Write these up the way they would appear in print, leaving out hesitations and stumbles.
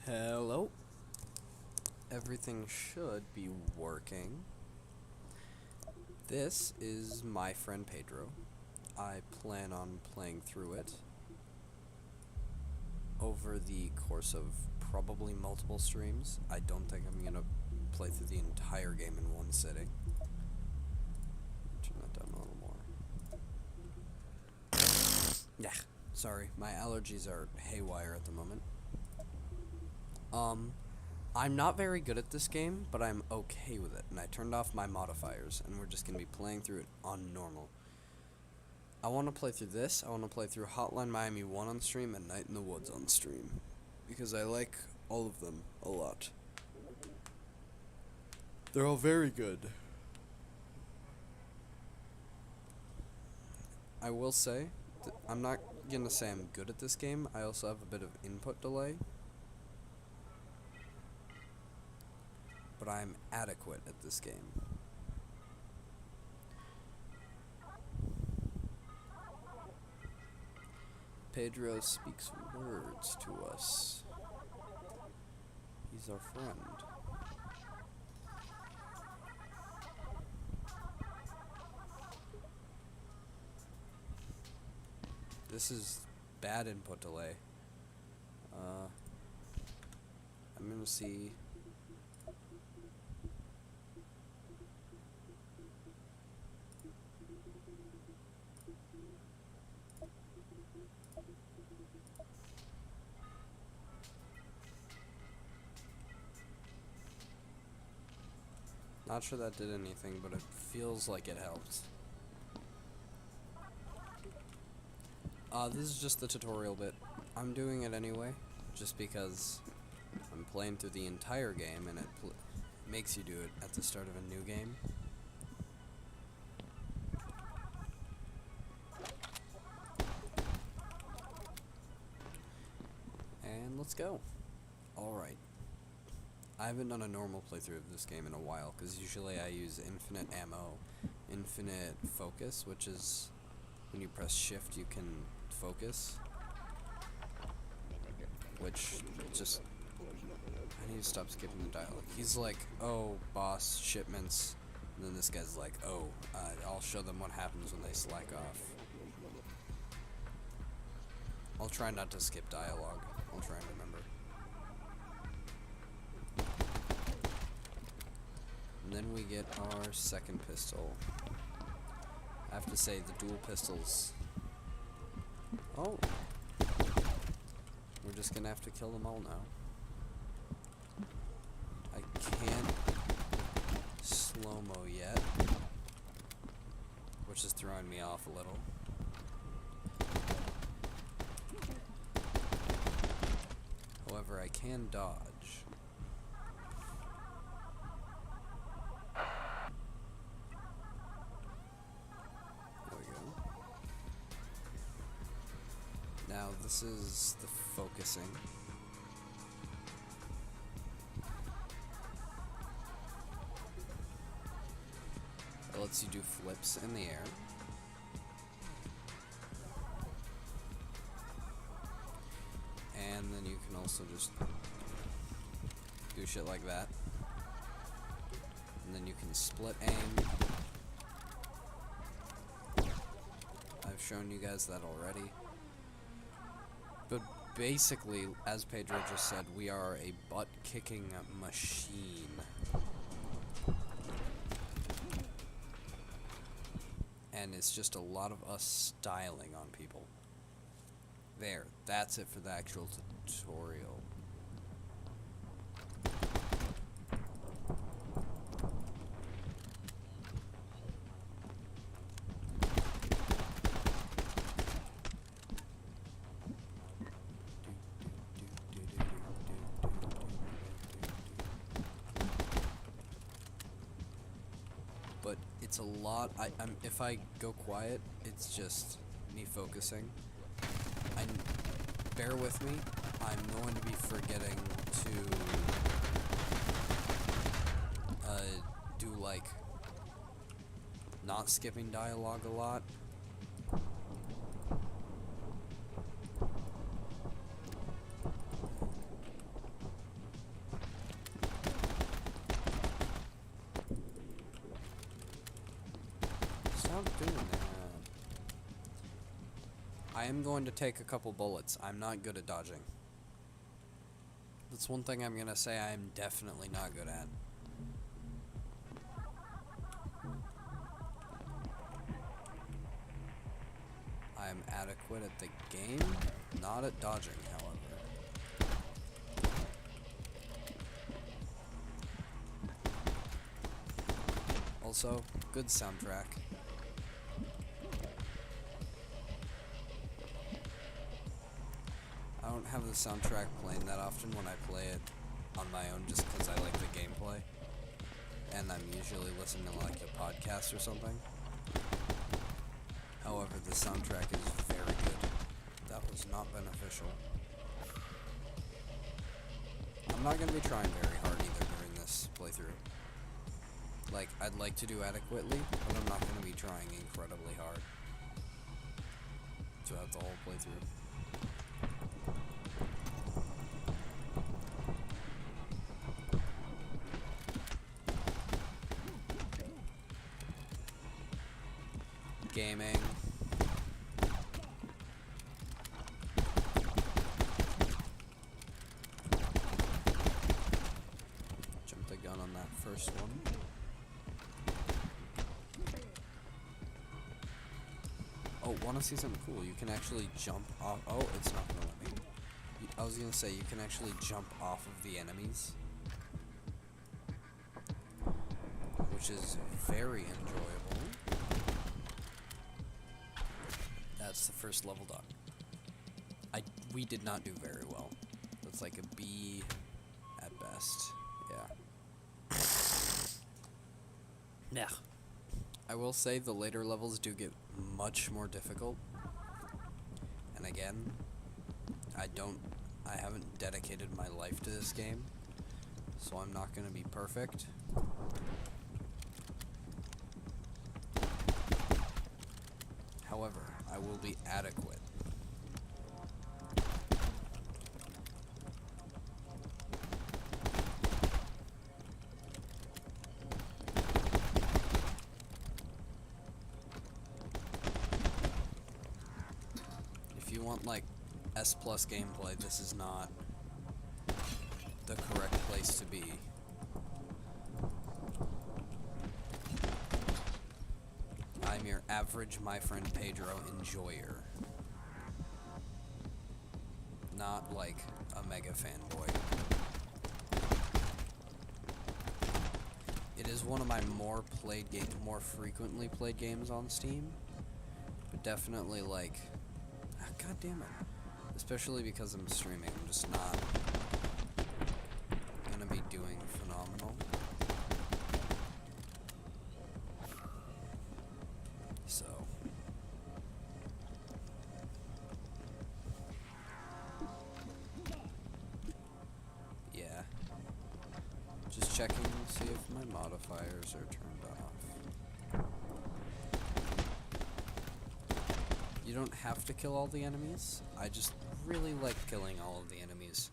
Hello. Everything should be working. This is my friend Pedro. I plan on playing through it over the course of probably multiple streams. I don't think I'm gonna play through the entire game in one sitting. Turn that down a little more. Yeah, sorry, my allergies are haywire at the moment. I'm not very good at this game, but I'm okay with it, and I turned off my modifiers, and we're just going to be playing through it on normal. I want to play through this, I want to play through Hotline Miami 1 on stream, and Night in the Woods on stream, because I like all of them a lot. They're all very good. I will say, I'm not going to say I'm good at this game, I also have a bit of input delay. But I'm adequate at this game. Pedro speaks words to us. He's our friend. This is bad input delay. I'm gonna see. Not sure that did anything, but it feels like it helped. This is just the tutorial bit. I'm doing it anyway, just because I'm playing through the entire game, and it makes you do it at the start of a new game. And let's go. Alright. I haven't done a normal playthrough of this game in a while, because usually I use infinite ammo, infinite focus, which is when you press shift you can focus, which just, I need to stop skipping the dialogue. He's like, oh, boss, shipments, and then this guy's like, oh, I'll show them what happens when they slack off. I'll try not to skip dialogue, I'll try and remember. And then we get our second pistol. I have to say, the dual pistols. Oh. We're just gonna have to kill them all now. I can't slow-mo yet, which is throwing me off a little. However, I can dodge. Now this is the focusing. It lets you do flips in the air. And then you can also just do shit like that. And then you can split aim. I've shown you guys that already. But basically, as Pedro just said, we are a butt-kicking machine. And it's just a lot of us styling on people. There, that's it for the actual tutorial. But it's a lot. If I go quiet, it's just me focusing. Bear with me. I'm going to be forgetting to do like not skipping dialogue a lot. I am going to take a couple bullets. I'm not good at dodging. That's one thing I'm gonna say I am definitely not good at. I am adequate at the game, not at dodging, however. Also, good soundtrack. I don't have the soundtrack playing that often when I play it on my own just because I like the gameplay. And I'm usually listening to like a podcast or something. However, the soundtrack is very good. That was not beneficial. I'm not going to be trying very hard either during this playthrough. Like, I'd like to do adequately, but I'm not going to be trying incredibly hard throughout the whole playthrough. Gaming. Jump the gun on that first one. Oh, wanna see something cool? You can actually jump off. Oh, it's not gonna let me. I was gonna say, you can actually jump off of the enemies, which is very enjoyable. That's the first level done. We did not do very well. That's like a B at best. Yeah. Yeah. I will say the later levels do get much more difficult. And again, I haven't dedicated my life to this game, so I'm not gonna be perfect. However, I will be adequate. If you want like S+ gameplay, this is not the correct place to be. I'm your average My Friend Pedro enjoyer. Not like a mega fanboy. It is one of my more frequently played games on Steam. But definitely like, god damn it. Especially because I'm streaming, I'm just not gonna be doing phenomenal. So yeah, just checking to see if my modifiers are turned off. You don't have to kill all the enemies. I just really like killing all of the enemies.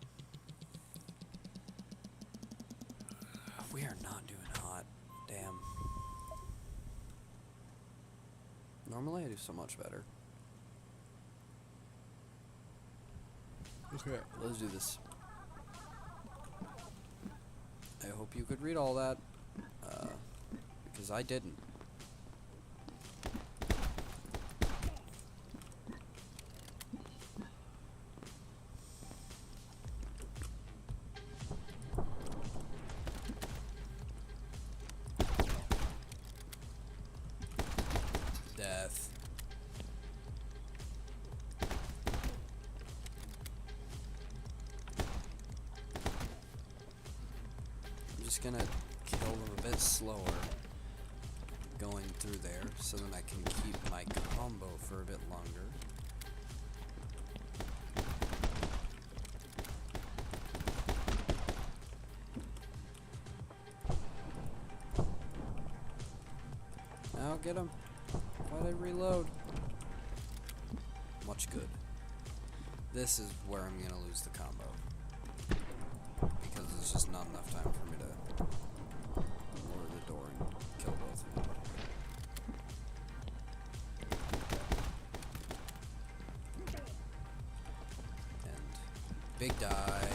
We are not doing hot. Damn. Normally I do so much better. Okay, let's do this. I hope you could read all that, because I didn't. Death. I'm just gonna kill them a bit slower going through there so then I can keep my combo for a bit longer. Now get him. Why'd I reload? Much good. This is where I'm gonna lose the combo. Because there's just not enough time for me to lower the door and kill both of them. die.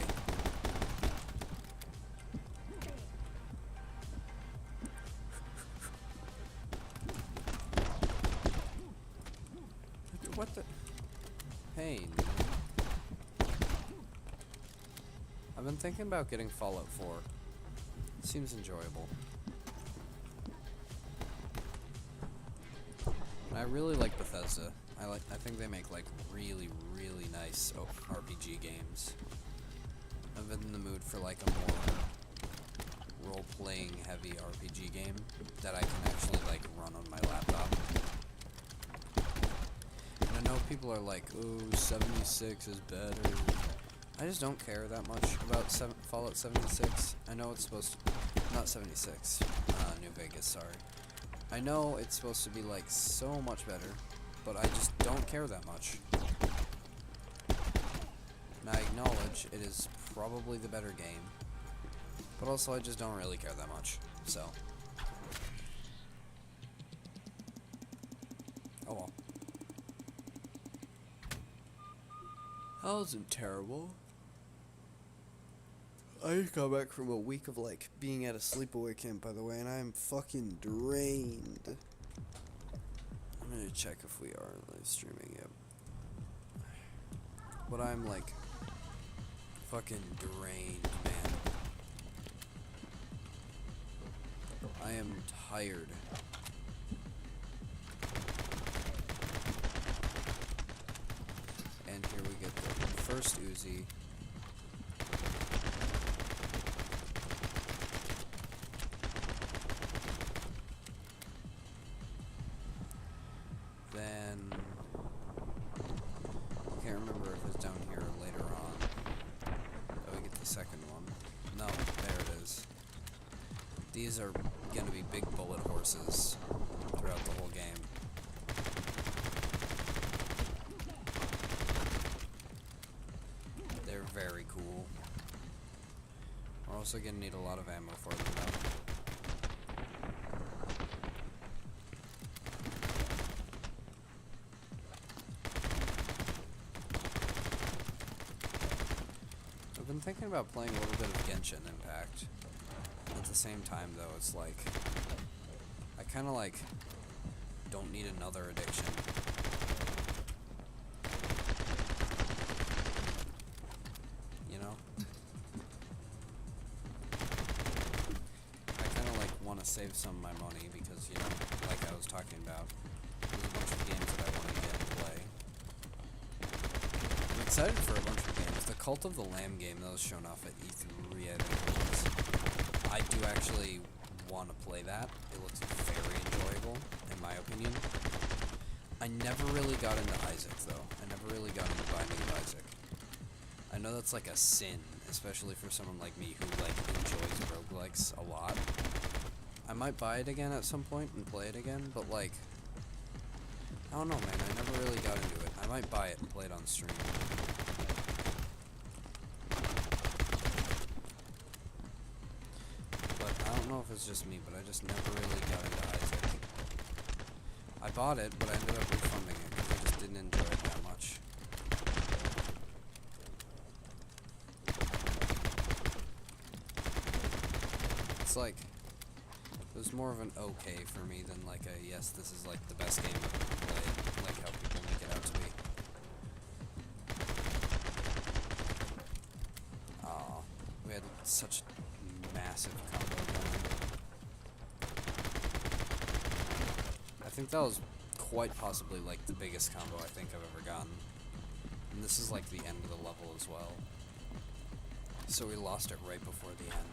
What the? Pain. I've been thinking about getting Fallout 4. It seems enjoyable. And I really like Bethesda. I think they make like really nice RPG games. I've been in the mood for like a more role-playing heavy RPG game that I can actually like run on my laptop. And I know people are like, "Oh, 76 is better." I just don't care that much about Fallout 76. I know it's supposed to... Not 76. New Vegas, sorry. I know it's supposed to be, like, so much better, but I just don't care that much. And I acknowledge it is probably the better game, but also I just don't really care that much, so... Oh well. That wasn't terrible. I just got back from a week of, like, being at a sleepaway camp, by the way, and I'm fucking drained. I'm gonna check if we are live streaming yet. But I'm, like, fucking drained, man. I am tired. And here we get the first Uzi. Then, I can't remember if it's down here later on. Oh, we get the second one. No, there it is. These are gonna be big bullet horses throughout the whole game. They're very cool. We're also gonna need a lot of ammo for them though. I've been thinking about playing a little bit of Genshin Impact. At the same time, though, it's like... I kind of, like, don't need another addiction. You know? I kind of, like, want to save some of my money because, you know, like I was talking about, there's a bunch of games that I want to get and play. I'm excited for a bunch of games. The Cult of the Lamb game that was shown off at E3, I think it was. I do actually want to play that. It looks very enjoyable, in my opinion. I never really got into Isaac, though. I never really got into Binding of Isaac. I know that's like a sin, especially for someone like me who like enjoys roguelikes a lot. I might buy it again at some point and play it again, but like... I don't know, man. I never really got into it. I might buy it and play it on stream. I don't know if it's just me, but I just never really got into Isaac. I bought it, but I ended up refunding it because I just didn't enjoy it that much. It's like, it was more of an okay for me than like a, yes, this is like the best game I've ever played, like how people make it out to be. Aw, we had such massive combo going. I think that was quite possibly like the biggest combo I think I've ever gotten. And this is like the end of the level as well. So we lost it right before the end.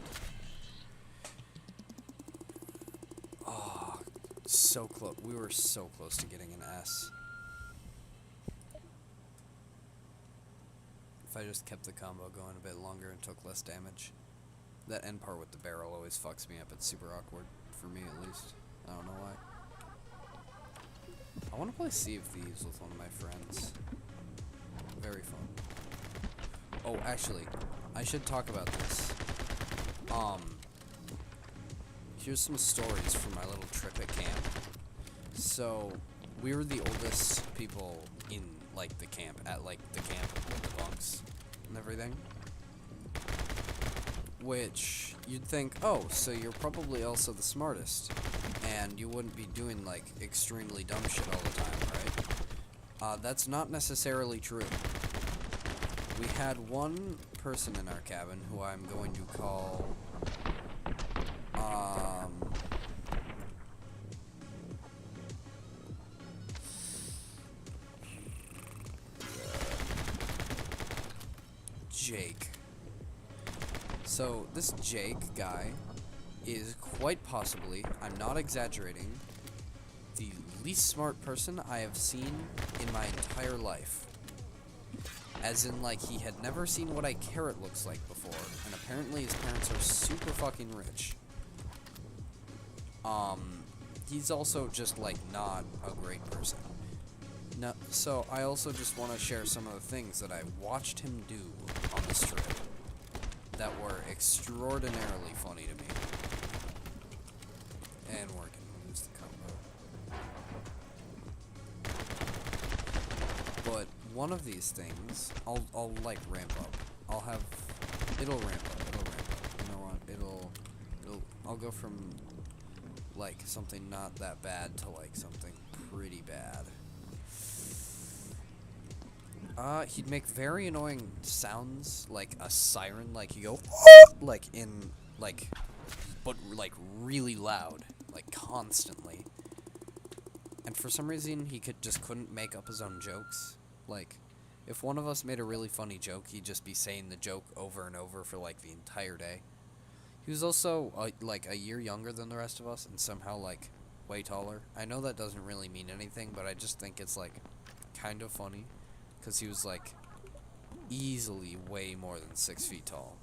Oh, so close. We were so close to getting an S. If I just kept the combo going a bit longer and took less damage. That end part with the barrel always fucks me up. It's super awkward, for me at least. I don't know why. I want to play Sea of Thieves with one of my friends. Very fun. Oh, actually, I should talk about this. Here's some stories from my little trip at camp. So, we were the oldest people in, like, the camp, at, like, the camp with the bunks and everything. which you'd think, oh, so you're probably also the smartest, and you wouldn't be doing, like, extremely dumb shit all the time, right? That's not necessarily true. We had one person in our cabin who I'm going to call, Jake. So, this Jake guy is quite possibly, I'm not exaggerating, the least smart person I have seen in my entire life. As in, like, he had never seen what a carrot looks like before, and apparently his parents are super fucking rich. He's also just, like, not a great person. No, so I also just want to share some of the things that I watched him do on this trip that were extraordinarily funny to me. And we're gonna lose the combo. But one of these things, I'll like ramp up. It'll ramp up. You know what? I'll go from like something not that bad to like something pretty bad. He'd make very annoying sounds, like a siren, like you go, like in, like, but like really loud, like constantly. And for some reason, he couldn't make up his own jokes. Like, if one of us made a really funny joke, he'd just be saying the joke over and over for like the entire day. He was also like a year younger than the rest of us, and somehow like way taller. I know that doesn't really mean anything, but I just think it's like kind of funny. Because he was, like, easily way more than 6 feet tall.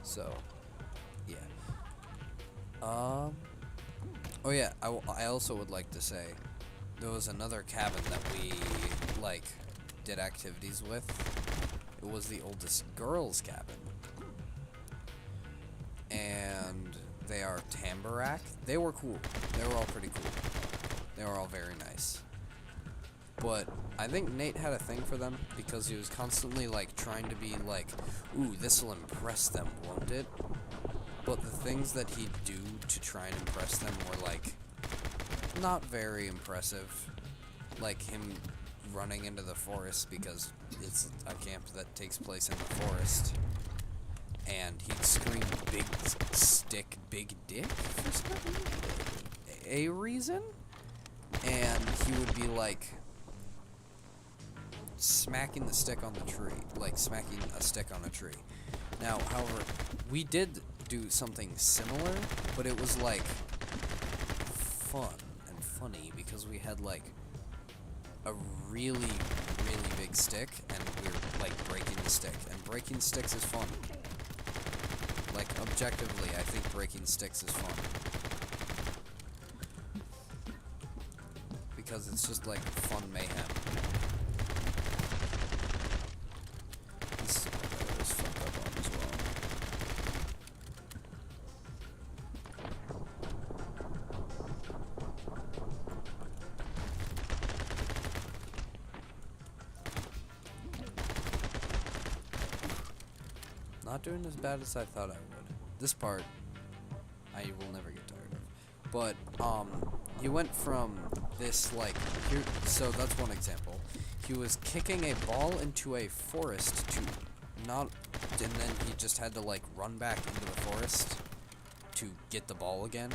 So, yeah. Oh yeah, I also would like to say, there was another cabin that we, like, did activities with. It was the oldest girls' cabin. And they are Tambarak. They were cool. They were all pretty cool. They were all very nice. But I think Nate had a thing for them because he was constantly like trying to be like, ooh, this will impress them, won't it? But the things that he'd do to try and impress them were like not very impressive. Like him running into the forest because it's a camp that takes place in the forest. And he'd scream big stick, big dick for some reason. And he would be like smacking the stick on the tree, like smacking a stick on a tree. Now, however, we did do something similar, but it was like fun and funny because we had like a really, really big stick and we were like breaking the stick. And breaking sticks is fun. Like objectively, I think breaking sticks is fun. Because it's just like fun mayhem. This is what I was fucked up on as well. Not doing as bad as I thought I would. This part, I will never get tired of. But, he went from this, like, here, so that's one example. He was kicking a ball into a forest and then he just had to, like, run back into the forest to get the ball again.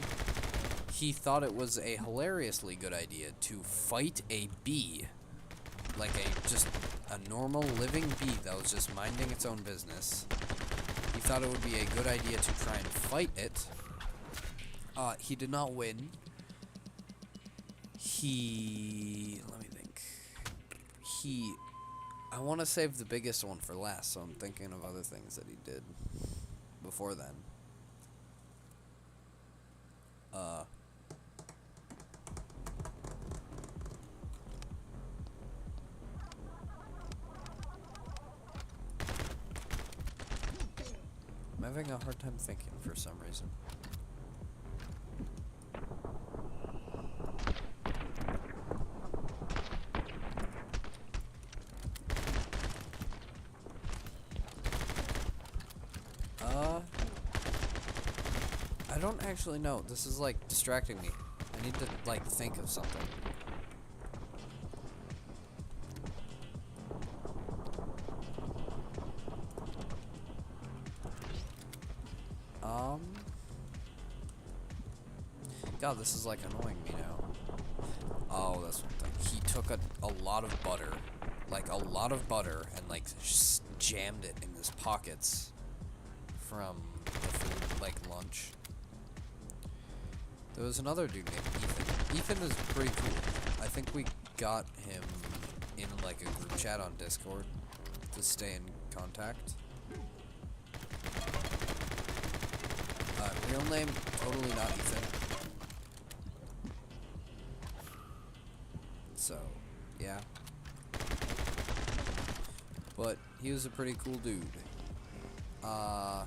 He thought it was a hilariously good idea to fight a bee. Like just a normal living bee that was just minding its own business. He thought it would be a good idea to try and fight it. He did not win. Let me think. I want to save the biggest one for last, so I'm thinking of other things that he did before then. I'm having a hard time thinking for some reason. don't actually know. This is, like, distracting me. I need to, like, think of something. God, this is, like, annoying me now. Oh, that's one thing. He took a lot of butter. Like, a lot of butter and, like, just jammed it in his pockets from the food, like, lunch. There was another dude named Ethan. Ethan is pretty cool. I think we got him in, like, a group chat on Discord to stay in contact. Real name, totally not Ethan. So, yeah. But he was a pretty cool dude. I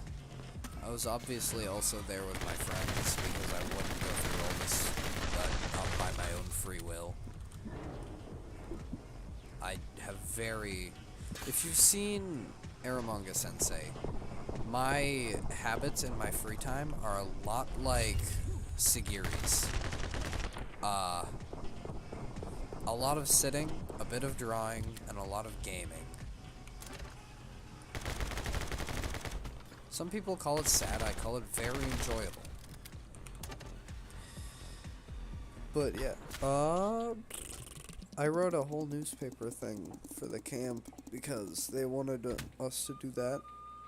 was obviously also there with my friends because I wouldn't go through all this but by my own free will. I have very... If you've seen Aramanga Sensei, my habits in my free time are a lot like Sagiri's. A lot of sitting, a bit of drawing, and a lot of gaming. Some people call it sad, I call it very enjoyable. But yeah, I wrote a whole newspaper thing for the camp because they wanted us to do that.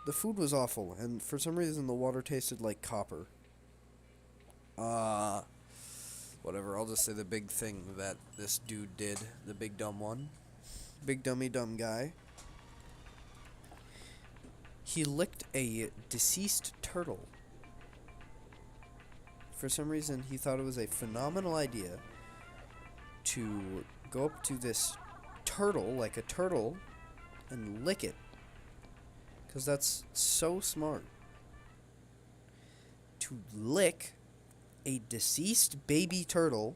The food was awful, and for some reason the water tasted like copper. Whatever, I'll just say the big thing that this dude did, the big dumb one. Big dummy dumb guy. He licked a deceased turtle. For some reason, he thought it was a phenomenal idea to go up to this turtle, like a turtle, and lick it. Because that's so smart. To lick a deceased baby turtle,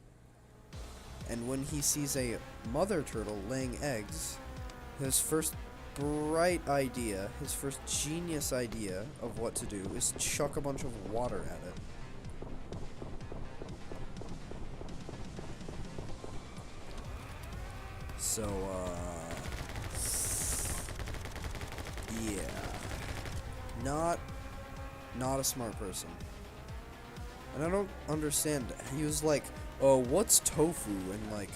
and when he sees a mother turtle laying eggs, his first bright idea, his first genius idea of what to do is chuck a bunch of water at it. So, yeah. Not a smart person. And I don't understand. He was like, oh, what's tofu? And like,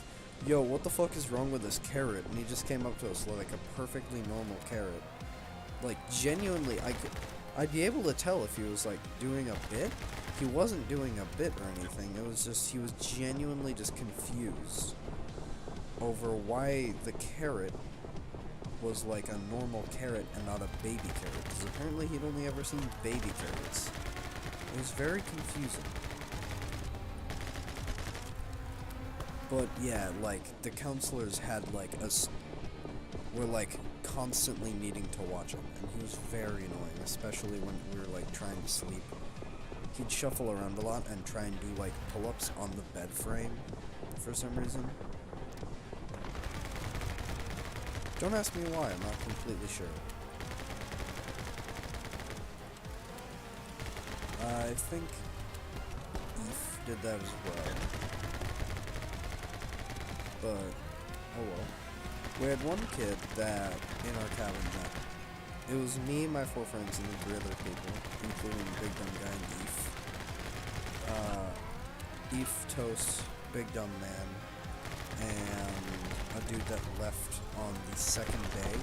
yo, what the fuck is wrong with this carrot? And he just came up to us like a perfectly normal carrot. Like, genuinely, I'd be able to tell if he was like doing a bit. He wasn't doing a bit or anything. It was just, he was genuinely just confused over why the carrot was like a normal carrot and not a baby carrot. Because apparently he'd only ever seen baby carrots. It was very confusing. But yeah, like, the counselors had like were like constantly needing to watch him, and he was very annoying, especially when we were like trying to sleep. He'd shuffle around a lot and try and do like pull-ups on the bed frame for some reason. Don't ask me why, I'm not completely sure. I think Eve did that as well. But, oh well. We had one kid that, in our cabin, that it was me, my 4 friends, and then 3 other people, including Big Dumb Guy and Eve. Eve, Toast, Big Dumb Man, and a dude that left on the 2nd day.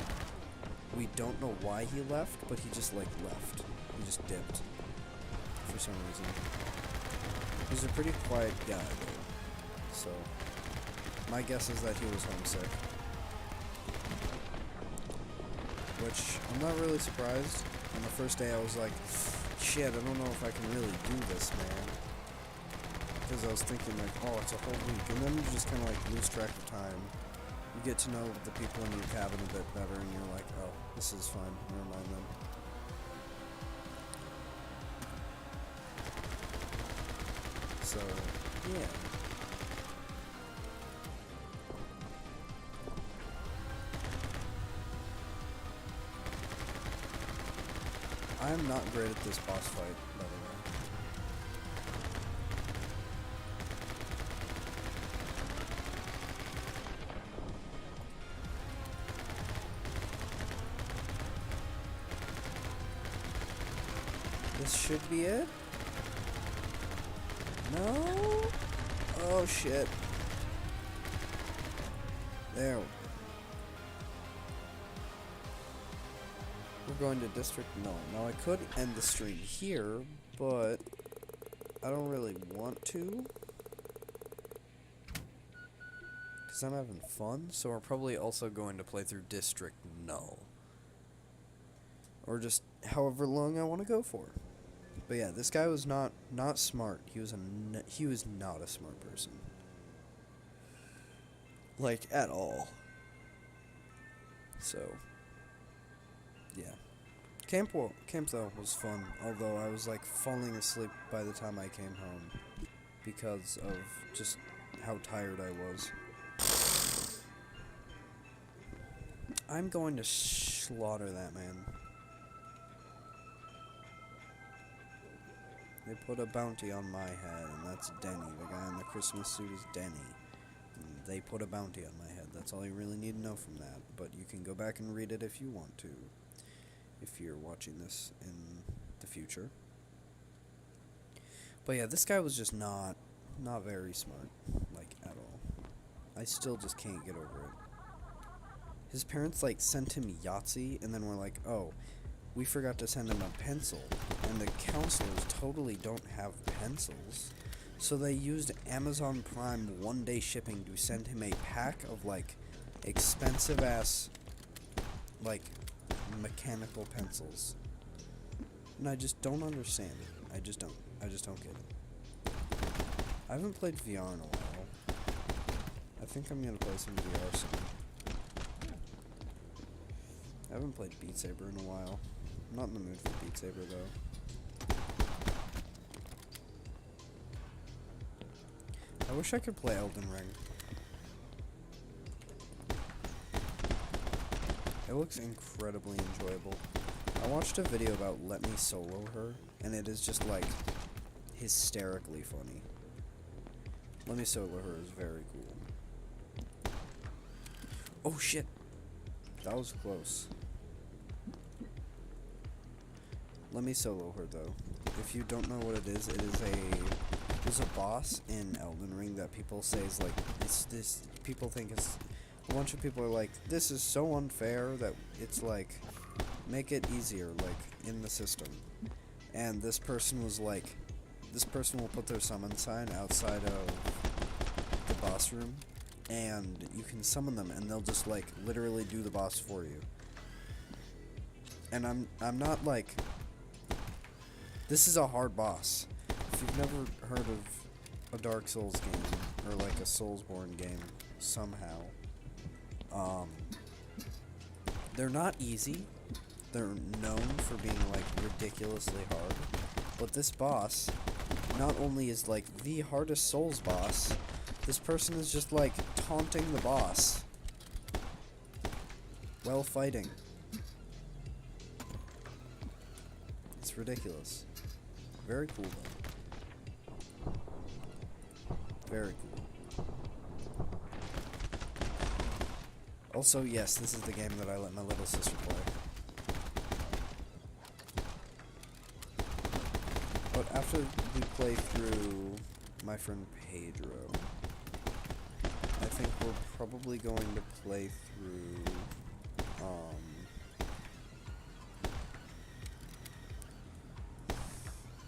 We don't know why he left, but he just, like, left. He just dipped. For some reason. He's a pretty quiet guy, though. So, my guess is that he was homesick. Which, I'm not really surprised. On the first day I was like, shit, I don't know if I can really do this, man. Because I was thinking like, oh, it's a whole week. And then you just kind of like lose track of time. You get to know the people in your cabin a bit better, and you're like, oh, this is fine. Never mind then. So, yeah. I'm not great at this boss fight, by the way. This should be it. No. Oh shit. There. We're going to district. No. Now I could end the stream here, but I don't really want to. Because I'm having fun, so we're probably also going to play through District Null. Or just however long I want to go for. But yeah, this guy was not smart. He was not a smart person. Like, at all. So, yeah. Camp though was fun, although I was like falling asleep by the time I came home because of just how tired I was. I'm going to slaughter that man. They put a bounty on my head, and that's Denny. The guy in the Christmas suit is Denny. And they put a bounty on my head. That's all you really need to know from that. But you can go back and read it if you want to. If you're watching this in the future. But yeah, this guy was just not very smart. Like, at all. I still just can't get over it. His parents, like, sent him Yahtzee, and then were like, oh, we forgot to send him a pencil, and the counselors totally don't have pencils, so they used Amazon Prime one-day shipping to send him a pack of, like, expensive-ass, like, mechanical pencils. And I just don't understand it. I just don't get it. I haven't played VR in a while. I think I'm gonna play some VR soon. I haven't played Beat Saber in a while. I'm not in the mood for Beat Saber, though. I wish I could play Elden Ring. It looks incredibly enjoyable. I watched a video about Let Me Solo Her, and it is just, like, hysterically funny. Let Me Solo Her is very cool. Oh, shit! That was close. Let Me Solo Her, though. If you don't know what it is there's a boss in Elden Ring that people say is like, people think it's, a bunch of people are like, this is so unfair that it's like, make it easier, like, in the system. And this person was like, this person will put their summon sign outside of the boss room, and you can summon them, and they'll just, like, literally do the boss for you. And I'm not like, this is a hard boss. If you've never heard of a Dark Souls game, or like a Soulsborne game, somehow, they're not easy. They're known for being, like, ridiculously hard. But this boss, not only is, like, the hardest Souls boss, this person is just, like, taunting the boss while fighting. It's ridiculous. Very cool, though. Very cool. Also, yes, this is the game that I let my little sister play. But after we play through my friend Pedro, I think we're probably going to play through,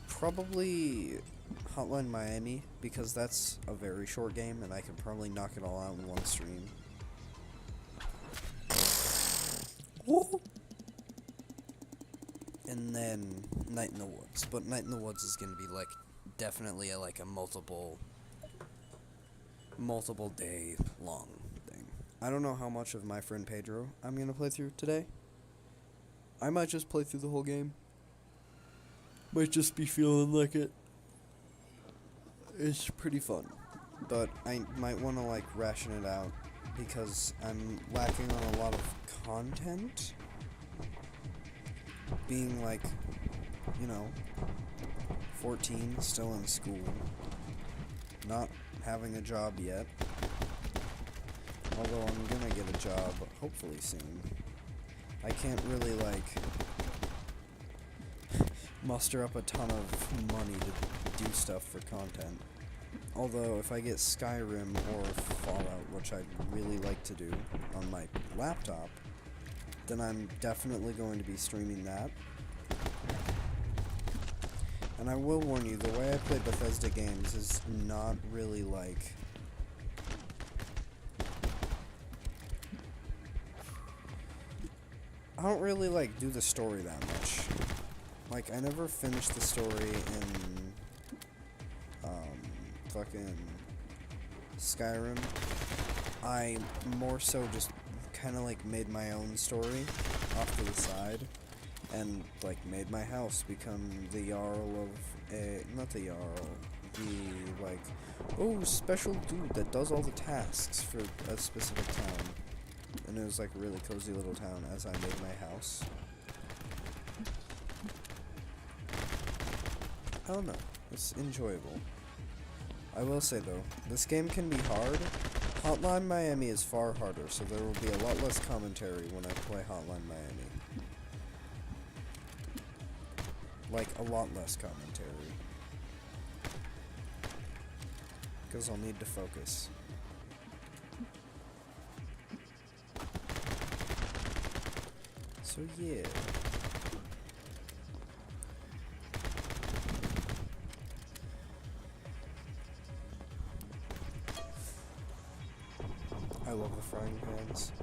probably Hotline Miami, because that's a very short game, and I can probably knock it all out in one stream. Woo! And then Night in the Woods. But Night in the Woods is going to be, like, definitely a multiple day long thing. I don't know how much of my friend Pedro I'm going to play through today. I might just play through the whole game. Might just be feeling like it. It's pretty fun. But I might want to, like, ration it out because I'm lacking on a lot of content. Being, like, 14, still in school, not having a job yet, although I'm gonna get a job hopefully soon. I can't really, like, muster up a ton of money to do stuff for content. Although, if I get Skyrim or Fallout, which I'd really like to do on my laptop, then I'm definitely going to be streaming that. And I will warn you, the way I play Bethesda games is not really like... I don't really, like, do the story that much. Like, I never finished the story in, fucking Skyrim. I more so just kind of, like, made my own story off to the side. And, like, made my house become the Jarl of a... Not the Jarl. The, like... Oh, special dude that does all the tasks for a specific town. And it was, like, a really cozy little town as I made my house. I don't know. It's enjoyable. I will say, though, this game can be hard. Hotline Miami is far harder, so there will be a lot less commentary when I play Hotline Miami. Like, a lot less commentary. Because I'll need to focus. So, yeah. I love the frying pans.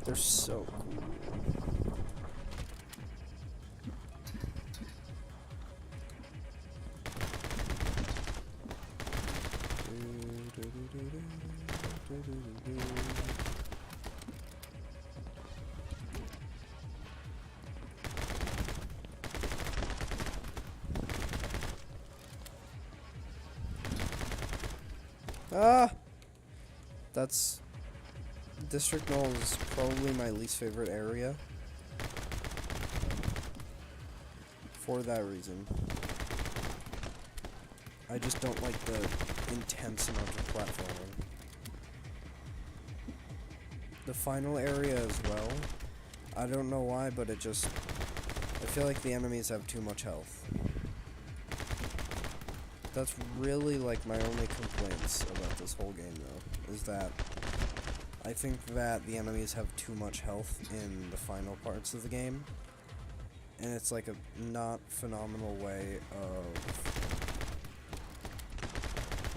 They're so cool. Ah! That's... District Null is probably my least favorite area. For that reason. I just don't like the intense amount of platforming. The final area as well. I don't know why, but it just... I feel like the enemies have too much health. That's really, like, my only complaints about this whole game, though, is that I think that the enemies have too much health in the final parts of the game, and it's, like, a not phenomenal way of,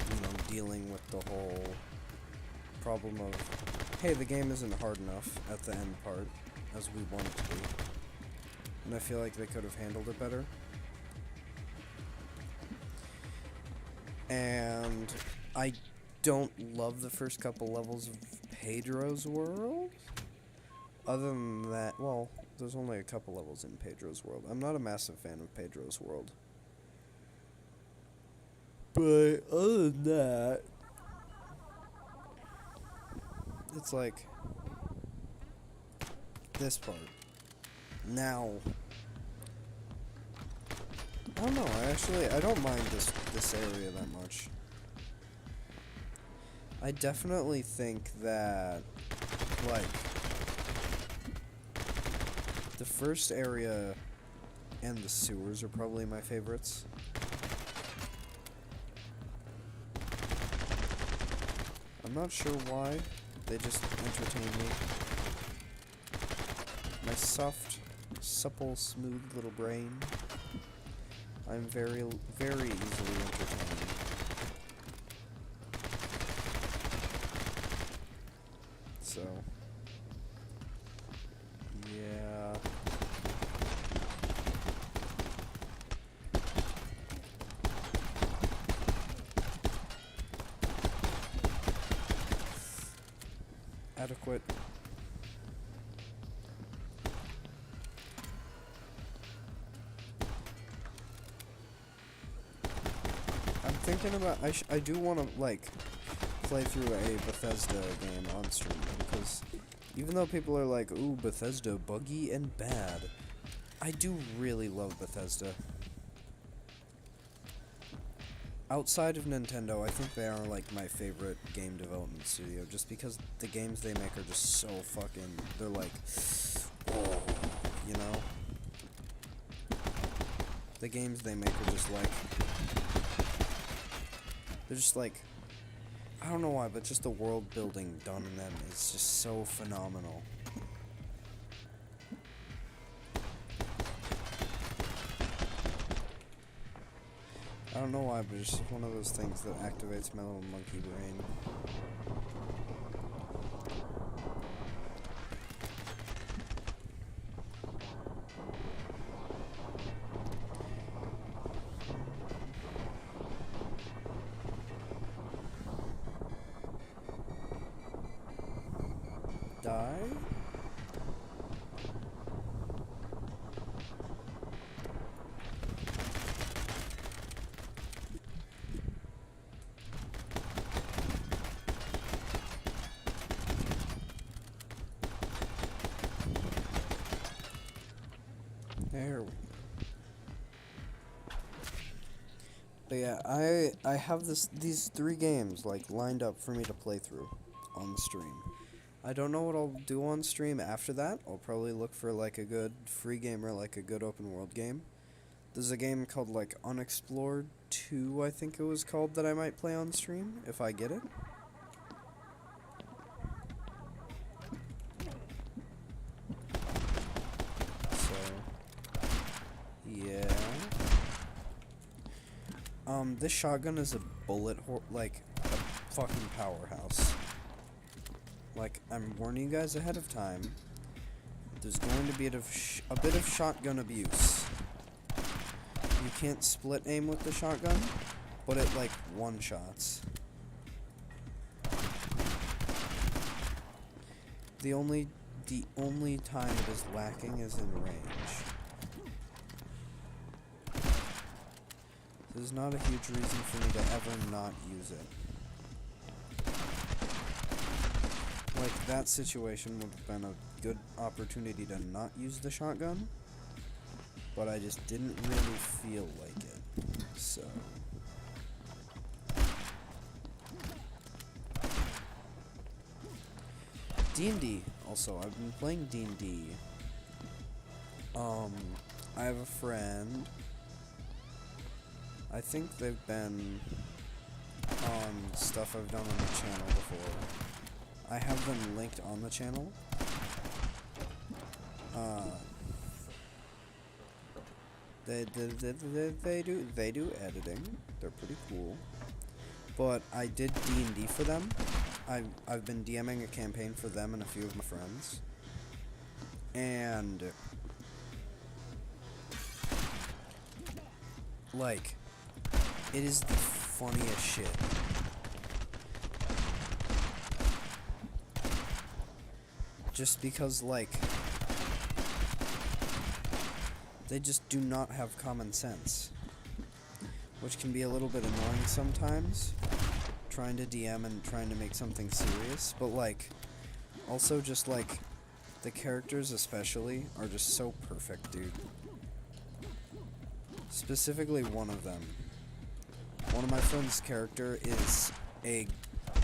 you know, dealing with the whole problem of, hey, the game isn't hard enough at the end part, as we want it to be, and I feel like they could have handled it better. And I don't love the first couple levels of Pedro's world. Other than that, well, there's only a couple levels in Pedro's world. I'm not a massive fan of Pedro's world. But other than that, it's like this part. Now, I don't know, I don't mind this area that much. I definitely think that, like, the first area and the sewers are probably my favorites. I'm not sure why, they just entertain me. My soft, supple, smooth little brain. I'm very, very easily entertained. So, yeah. Adequate. Thinking about, I do want to, like, play through a Bethesda game on stream, because even though people are like, ooh, Bethesda, buggy and bad, I do really love Bethesda. Outside of Nintendo, I think they are, like, my favorite game development studio, just because the games they make are just so fucking, they're like, oh, you know? The games they make are just like, they're just like, I don't know why, but just the world building done in them is just so phenomenal. I don't know why, but it's just one of those things that activates my little monkey brain. Die? There we go. But yeah, I have these 3 games like lined up for me to play through on the stream. I don't know what I'll do on stream after that. I'll probably look for like a good free game or like a good open world game. There's a game called like Unexplored 2, I think it was called, that I might play on stream if I get it. Yeah. This shotgun is a like a fucking powerhouse. Like, I'm warning you guys ahead of time. There's going to be a bit of shotgun abuse. You can't split aim with the shotgun, but it like one-shots. The only time it is lacking is in range. There's not a huge reason for me to ever not use it. Like, that situation would have been a good opportunity to not use the shotgun, but I just didn't really feel like it, so... D&D, also, I've been playing D&D. I have a friend... I think they've been on stuff I've done on the channel before. I have them linked on the channel. They do editing. They're pretty cool. But I did D&D for them. I've been DMing a campaign for them and a few of my friends. And like, it is the funniest shit. Just because, like, they just do not have common sense. Which can be a little bit annoying sometimes, trying to DM and trying to make something serious. But, like, also just, like, the characters especially are just so perfect, dude. Specifically one of them. One of my friend's character is a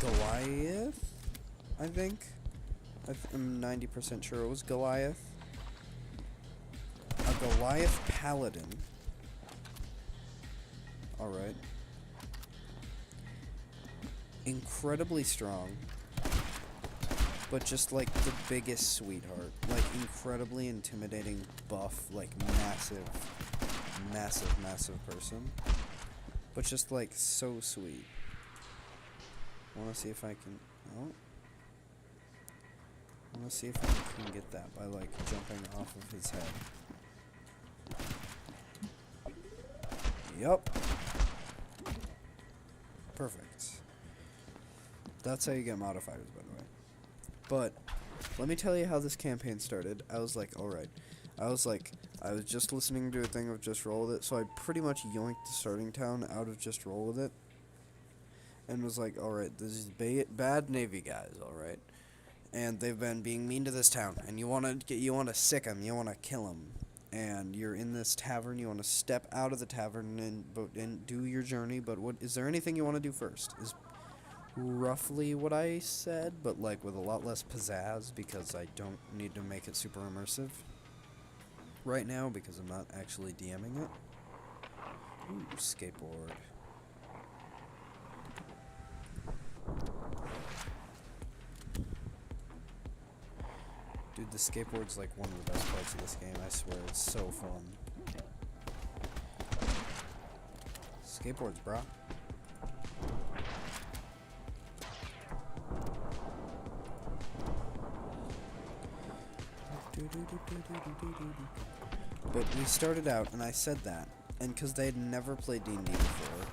Goliath, I think. I'm 90% sure it was Goliath. A Goliath paladin. Alright. Incredibly strong. But just like the biggest sweetheart. Like incredibly intimidating, buff, like massive person. But just like so sweet. I wanna see if I can... Oh. I wanna see if I can get that by like jumping off of his head. Yup. Perfect. That's how you get modifiers, by the way. But let me tell you how this campaign started. I was like, alright. I was just listening to a thing of Just Roll With It, so I pretty much yoinked the starting town out of Just Roll With It. And was like, alright, this is bad Navy guys, alright? And they've been being mean to this town, and you wanna sick them, you wanna kill them. And you're in this tavern, you wanna step out of the tavern and do your journey, but is there anything you wanna do first? Is roughly what I said, but like with a lot less pizzazz, because I don't need to make it super immersive right now, because I'm not actually DMing it. Ooh, skateboard. Dude, the skateboard's like one of the best parts of this game, I swear. It's so fun. Skateboards, brah. But we started out, and I said that, and because they had never played D&D before,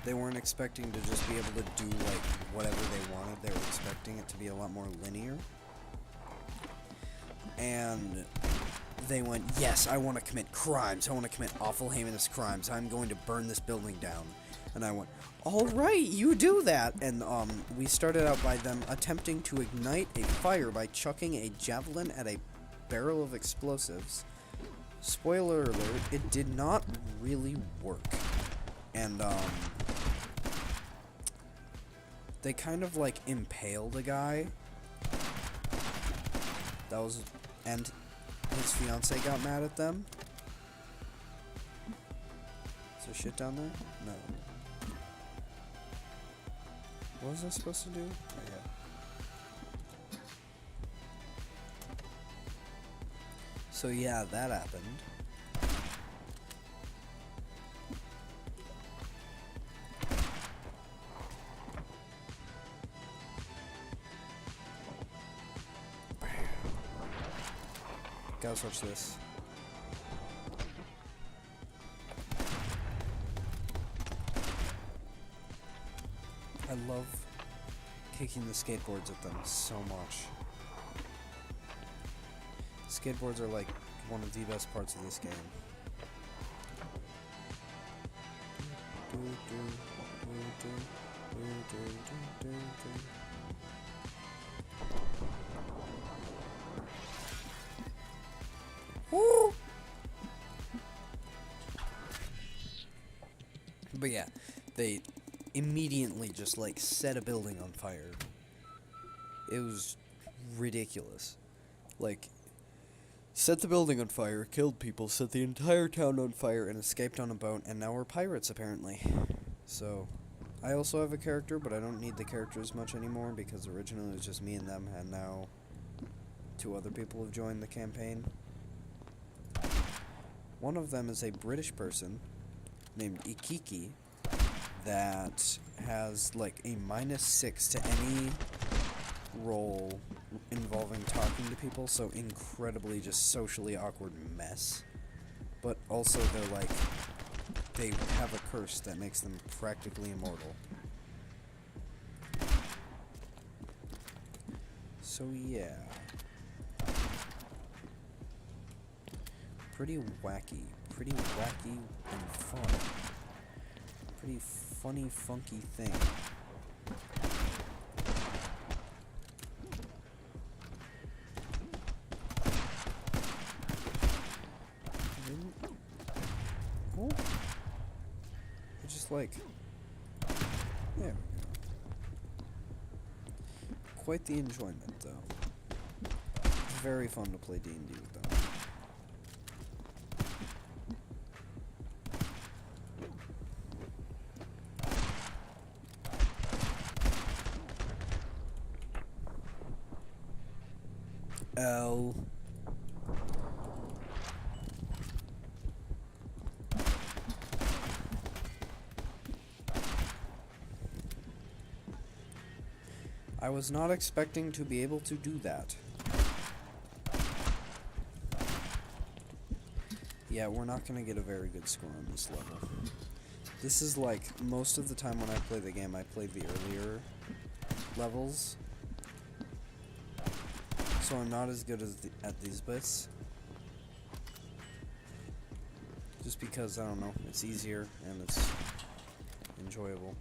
they weren't expecting to just be able to do, like, whatever they wanted. They were expecting it to be a lot more linear. And they went, yes, I want to commit crimes. I want to commit awful, heinous crimes. I'm going to burn this building down. And I went, all right, you do that. And we started out by them attempting to ignite a fire by chucking a javelin at a barrel of explosives. Spoiler alert, it did not really work. And they kind of like impaled a guy. That was, and his fiance got mad at them. Is there shit down there? No. What was I supposed to do? Oh, yeah. So yeah, that happened. Gotta switch this. I love kicking the skateboards at them so much. Skateboards are like one of the best parts of this game. Woo! But yeah, they immediately just like set a building on fire. It was ridiculous. Like, set the building on fire, killed people, set the entire town on fire, and escaped on a boat, and now we're pirates apparently. So, I also have a character, but I don't need the character as much anymore because originally it was just me and them, and now 2 other people have joined the campaign. One of them is a British person named Ikiki that has like a -6 to any roll involving talking to people, so incredibly just socially awkward mess. But also they're like, they have a curse that makes them practically immortal. So yeah. Pretty wacky and fun. Pretty funny, funky thing. Oh. It's just like, there we go. Quite the enjoyment, though. It's very fun to play D&D with them. L. I was not expecting to be able to do that. Yeah, we're not gonna get a very good score on this level. This is like, most of the time when I play the game, I play the earlier levels. So I'm not as good as at these bits. Just because, I don't know, it's easier and it's enjoyable.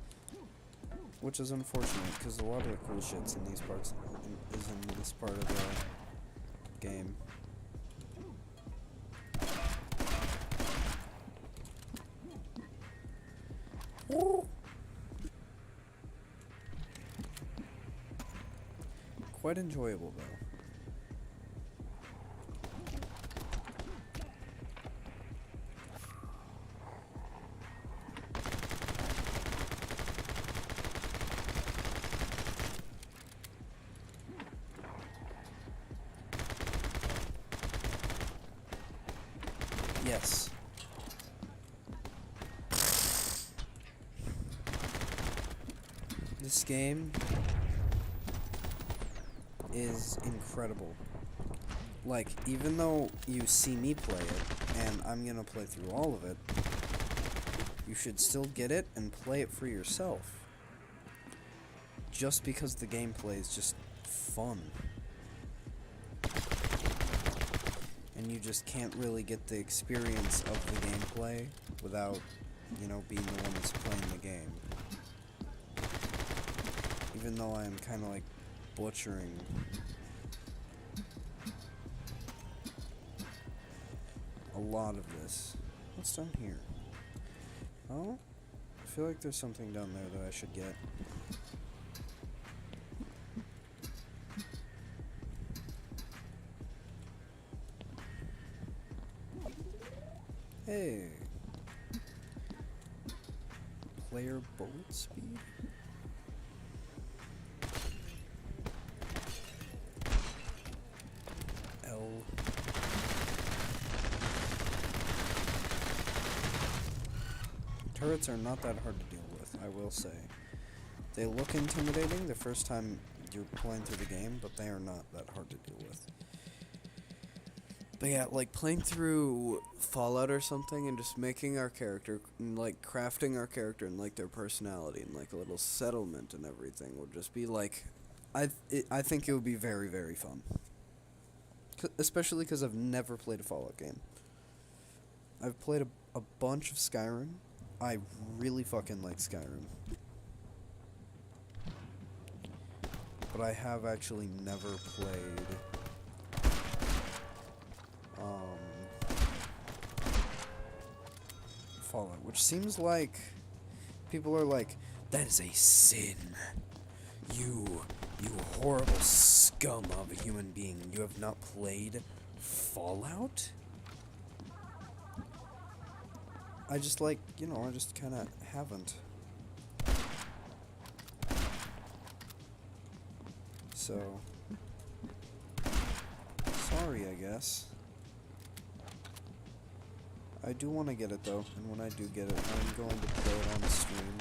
Which is unfortunate, because a lot of the cool shits in these parts is in this part of the game. Quite enjoyable, though. Yes. This game is incredible. Like, even though you see me play it, and I'm gonna play through all of it, you should still get it and play it for yourself. Just because the gameplay is just fun. And you just can't really get the experience of the gameplay without, you know, being the one that's playing the game. Even though I am kind of like butchering a lot of this. What's down here? Oh, I feel like there's something down there that I should get. Hey. Player bullet speed? L. Turrets are not that hard to deal with, I will say. They look intimidating the first time you're playing through the game, but they are not that hard to deal with. But yeah, like playing through Fallout or something and just making our character, and like crafting our character and like their personality and like a little settlement and everything would just be like, I think it would be very, very fun. Especially because I've never played a Fallout game. I've played a bunch of Skyrim. I really fucking like Skyrim. But I have actually never played Fallout, which seems like people are like, that is a sin. You horrible scum of a human being. You have not played Fallout? I just like, you know, I just kind of haven't. So, sorry, I guess. I do want to get it though, and when I do get it, I'm going to play it on the stream.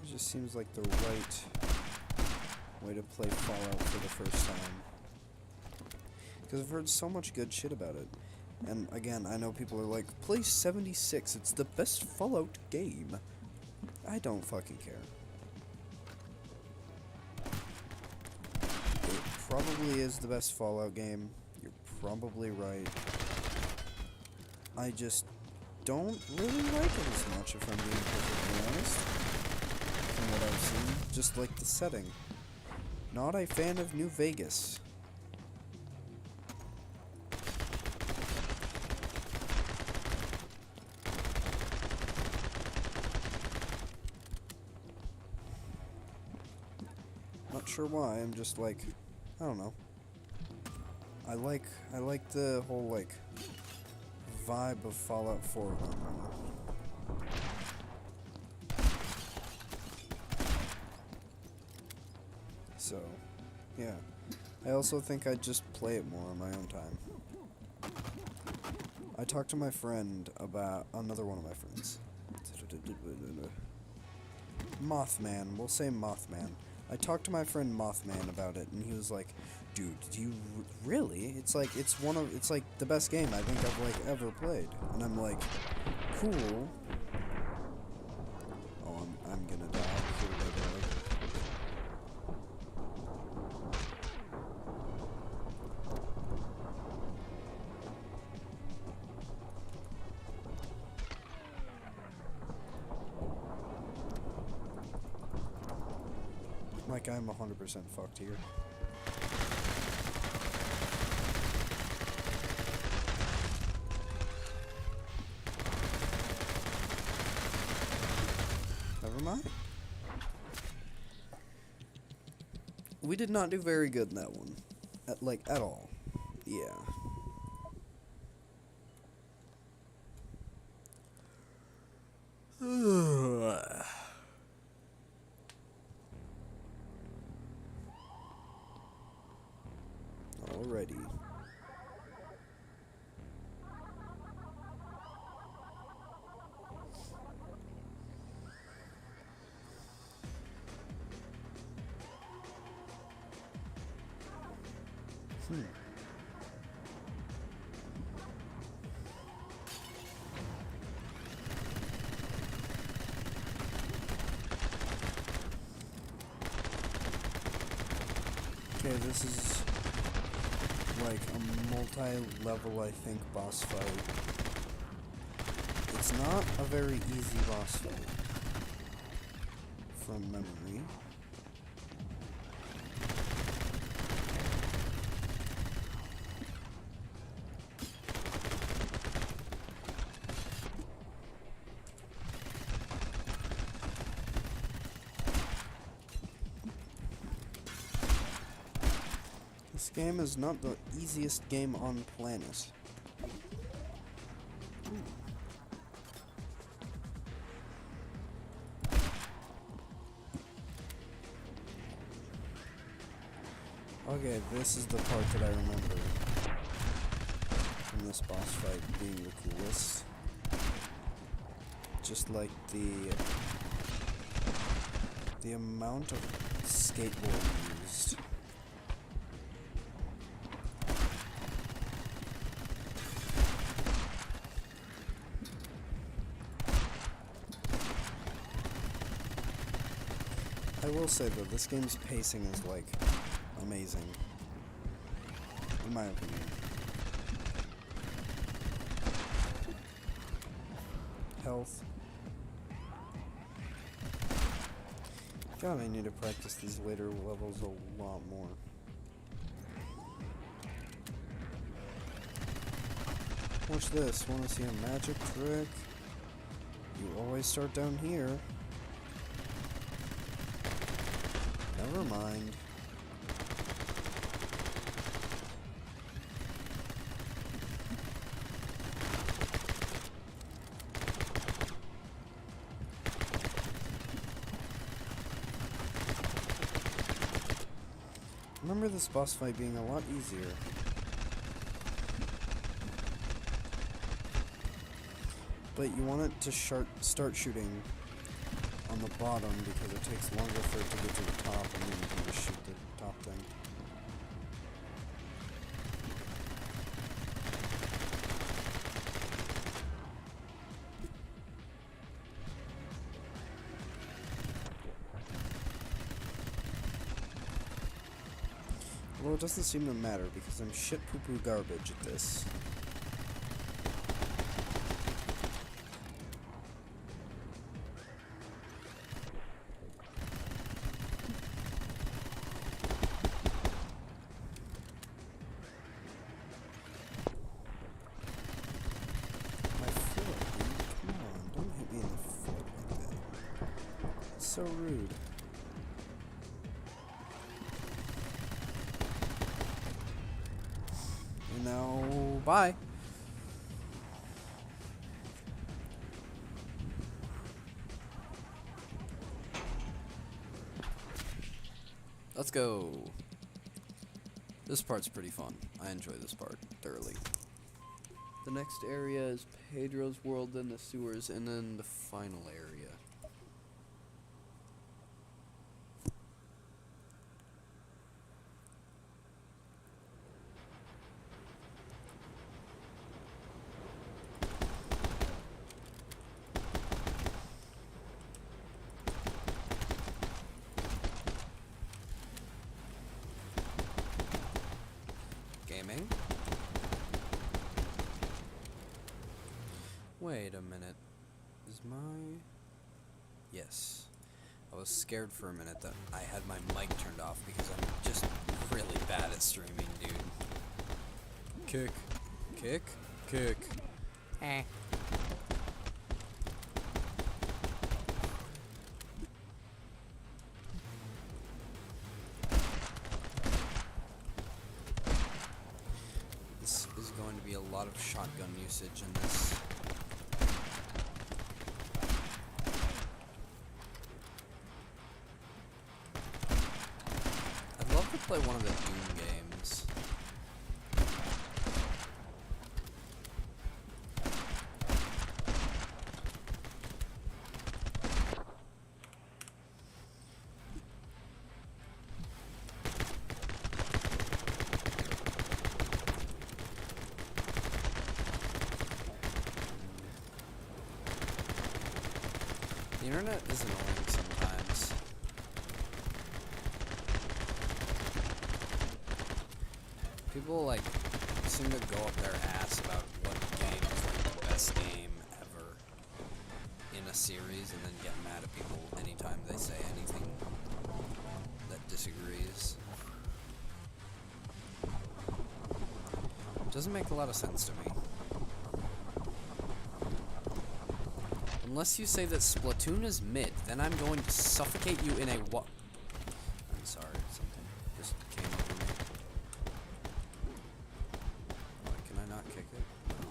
It just seems like the right way to play Fallout for the first time. Because I've heard so much good shit about it. And again, I know people are like, play 76, it's the best Fallout game. I don't fucking care. It probably is the best Fallout game. You're probably right. I just don't really like it as much, if I'm being perfectly honest. From what I've seen. Just like the setting. Not a fan of New Vegas. Not sure why, I'm just like, I don't know. I like the whole like vibe of Fallout 4. So, yeah. I also think I'd just play it more on my own time. I talked to my friend about another one of my friends. Mothman, we'll say Mothman. I talked to my friend Mothman about it, and he was like, dude, do you really? It's like, it's like the best game I think I've like ever played. And I'm like, cool. Oh, I'm gonna die. Like I'm 100% fucked here. Never mind. We did not do very good in that one. At all. Yeah. Alrighty. Hmm. Okay, this is like a multi-level, I think, boss fight. It's not a very easy boss fight, from memory. This game is not the easiest game on planet. Okay, this is the part that I remember from this boss fight being the coolest. Just like the amount of skateboard used. I will say though, this game's pacing is like amazing, in my opinion. Health. God, I need to practice these later levels a lot more. Watch this. Want to see a magic trick? You always start down here. Never mind. I remember this boss fight being a lot easier. But you want it to start shooting on the bottom because it takes longer for it to get to the top, and then you can just shoot the top thing. Well, it doesn't seem to matter because I'm shit poo-poo garbage at this. So rude. And now, bye. Let's go. This part's pretty fun. I enjoy this part thoroughly. The next area is Pedro's world, then the sewers, and then the final area. Gaming. Wait a minute. Is my... Yes. I was scared for a minute that I had my mic turned off because I'm just really bad at streaming, dude. Kick. Kick. Kick. Eh. This is going to be a lot of shotgun usage in this. I'd love to play one of the Doom games. internet is annoying sometimes. People like seem to go up their ass about what game is like the best game ever in a series and then get mad at people anytime they say anything that disagrees. Doesn't make a lot of sense to me. Unless you say that Splatoon is mid, then I'm going to suffocate you in a I'm sorry, something just came over me. Can I not kick it? No.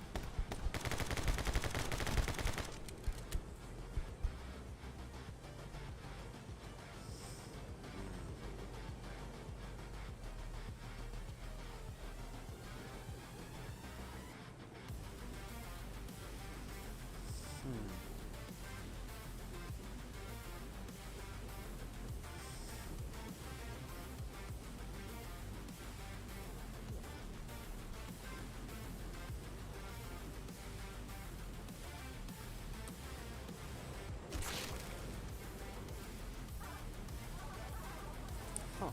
Huh.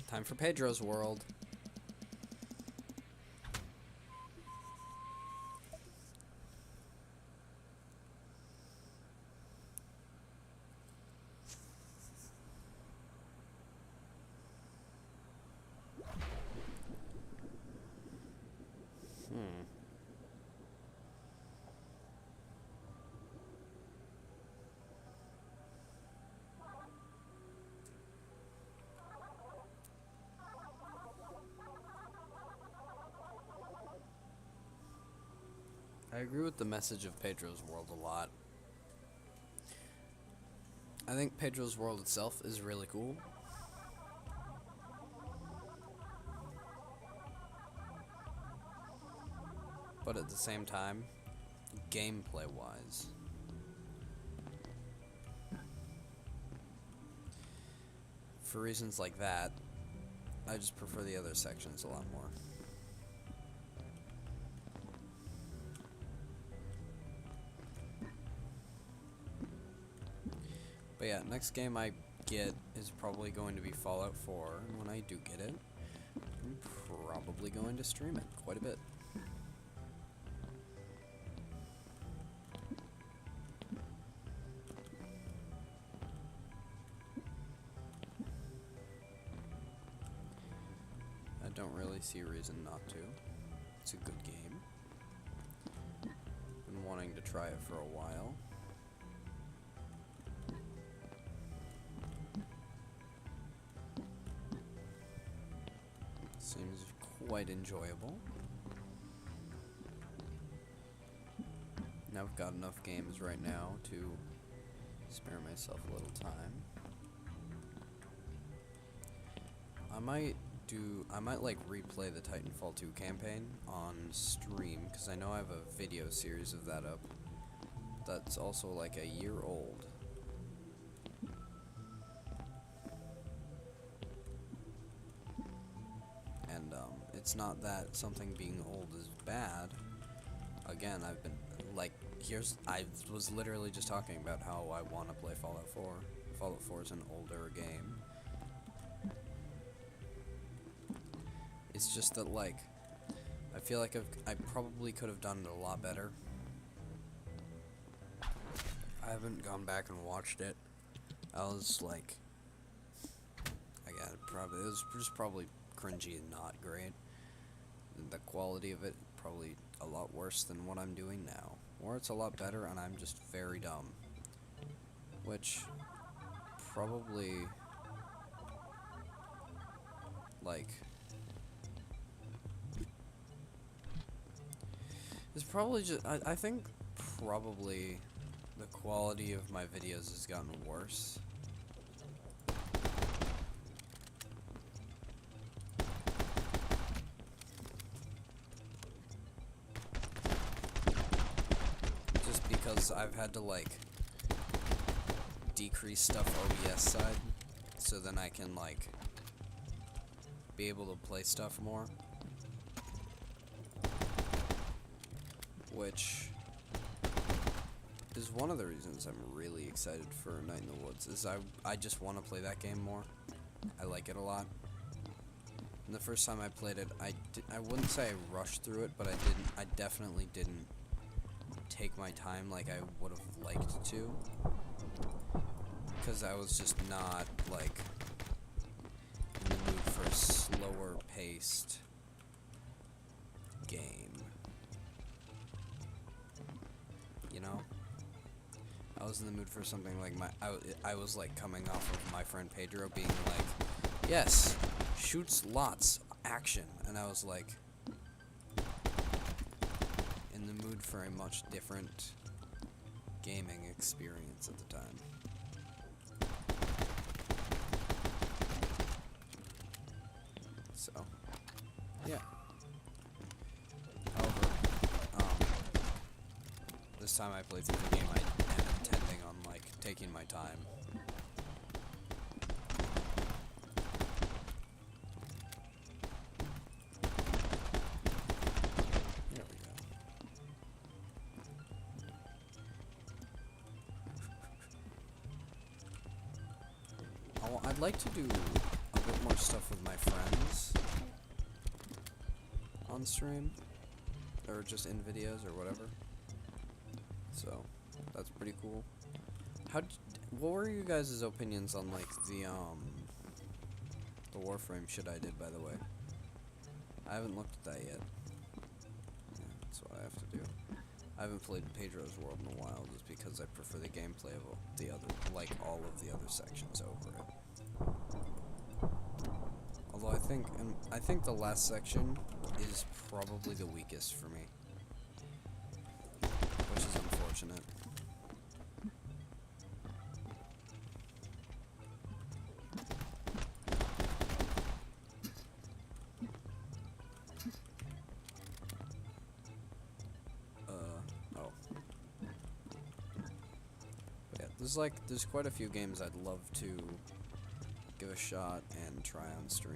Time for Pedro's world. I agree with the message of Pedro's world a lot. I think Pedro's world itself is really cool. But at the same time, gameplay-wise, for reasons like that, I just prefer the other sections a lot more. But yeah, next game I get is probably going to be Fallout 4, and when I do get it, I'm probably going to stream it quite a bit. I don't really see a reason not to. It's a good game. Been wanting to try it for a while. Seems quite enjoyable. And I've got enough games right now to spare myself a little time. I might like replay the Titanfall 2 campaign on stream, because I know I have a video series of that up. That's also like a year old. It's not that something being old is bad. Again, I've been like, I was literally just talking about how I want to play Fallout 4. Fallout 4 is an older game. It's just that, like, I feel like I probably could have done it a lot better. I haven't gone back and watched it. I was like, again, it was just probably cringy and not great. The quality of it probably a lot worse than what I'm doing now, or it's a lot better and I'm just very dumb, which probably, like, it's probably just, I think probably the quality of my videos has gotten worse. Because I've had to, like, decrease stuff OBS side, so then I can, like, be able to play stuff more. which is one of the reasons I'm really excited for Night in the Woods, is I just want to play that game more. I like it a lot. And the first time I played it, I wouldn't say I rushed through it, but I definitely didn't take my time like I would have liked to, because I was just not, like, in the mood for a slower paced game. You know? I was in the mood for something like I was like coming off of my friend Pedro being like, yes, shoots lots, action, and I was like in the mood for a much different gaming experience at the time. So, yeah. However, this time I played through the game, I am intending on, like, taking my time. There we go. I'd like to do a bit more stuff with my friends on stream, or just in videos or whatever. So that's pretty cool. What were you guys' opinions on, like, the Warframe shit I did, by the way? I haven't looked at that yet. Yeah, that's what I have to do. I haven't played Pedro's World in a while, just because I prefer the gameplay of the other, like, all of the other sections over it. Although I think the last section is probably the weakest for me, which is unfortunate. Oh. But yeah, there's quite a few games I'd love to give a shot and try on stream.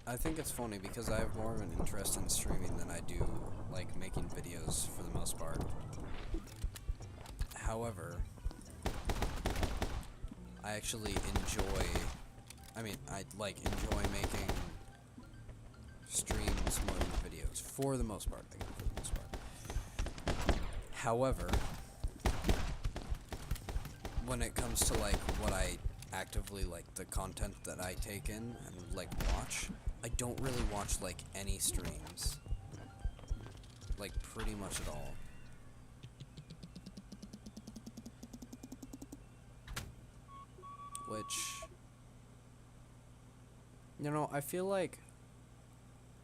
I think it's funny because I have more of an interest in streaming than I do, like, making videos for the most part. However, I actually enjoy making streams more than videos, for the most part, again, for the most part. However, when it comes to, like, what I actively, like, the content that I take in and, like, watch, I don't really watch, like, any streams. Like, pretty much at all. Which, you know, I feel like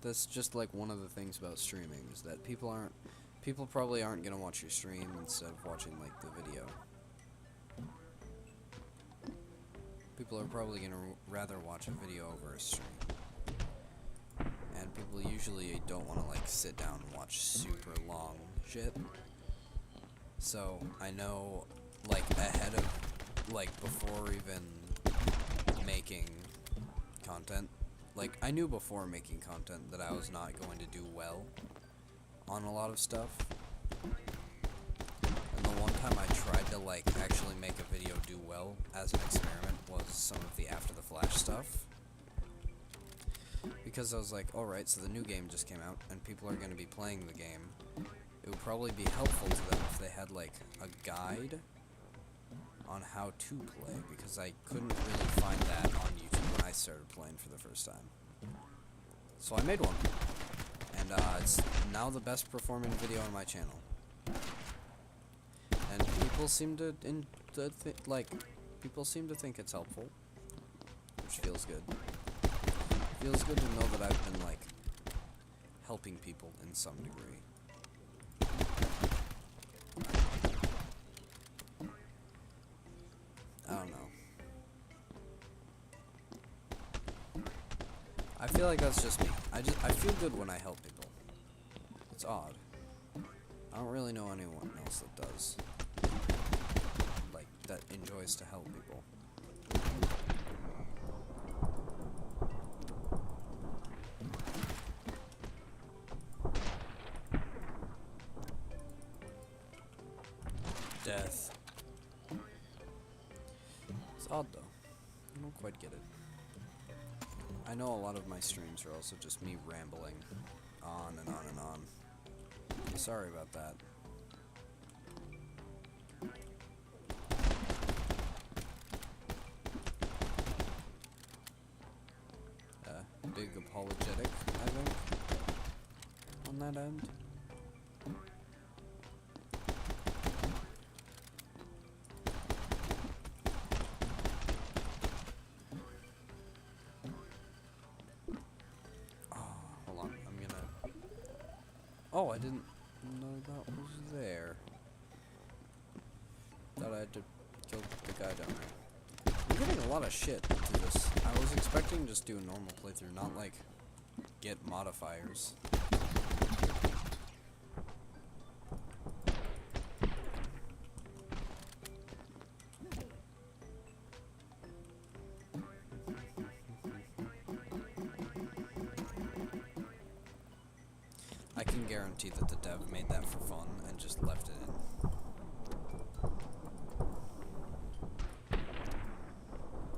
that's just, like, one of the things about streaming, is that people probably aren't gonna watch your stream instead of watching, like, the video. People are probably gonna rather watch a video over a stream. And people usually don't want to, like, sit down and watch super long shit. So I know, like, ahead of, like, before even making content, like, I knew before making content that I was not going to do well on a lot of stuff. And the one time I tried to, like, actually make a video do well as an experiment was some of the After the Flash stuff. Because I was like, alright, so the new game just came out, and people are going to be playing the game. It would probably be helpful to them if they had, like, a guide on how to play, because I couldn't really find that on YouTube when I started playing for the first time. So I made one, and it's now the best performing video on my channel. And people seem to think it's helpful, which feels good. Feels good to know that I've been, like, helping people in some degree. I don't know. I feel like that's just me. I feel good when I help people. It's odd. I don't really know anyone else that does. Like, that enjoys to help people. Death. It's odd though. I don't quite get it. I know a lot of my streams are also just me rambling on and on and on. I'm sorry about that. Big apologetic, I think, on that end. Hold on, I'm gonna... Oh, I didn't know that was there. Thought I had to kill the guy down there. I'm getting a lot of shit to this. I was expecting just do a normal playthrough, not like get modifiers. I can guarantee that the dev made that for fun and just left it in.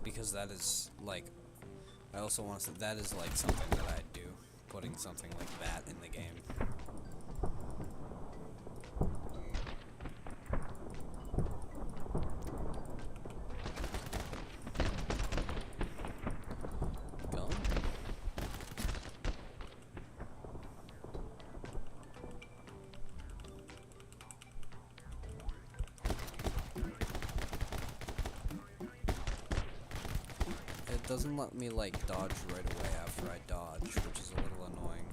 Because that is, like, I also want to say, that is, like, something that I'd do. Putting something like that in the game. Gun? It doesn't let me, like, dodge right away after I dodge, which is a little annoying.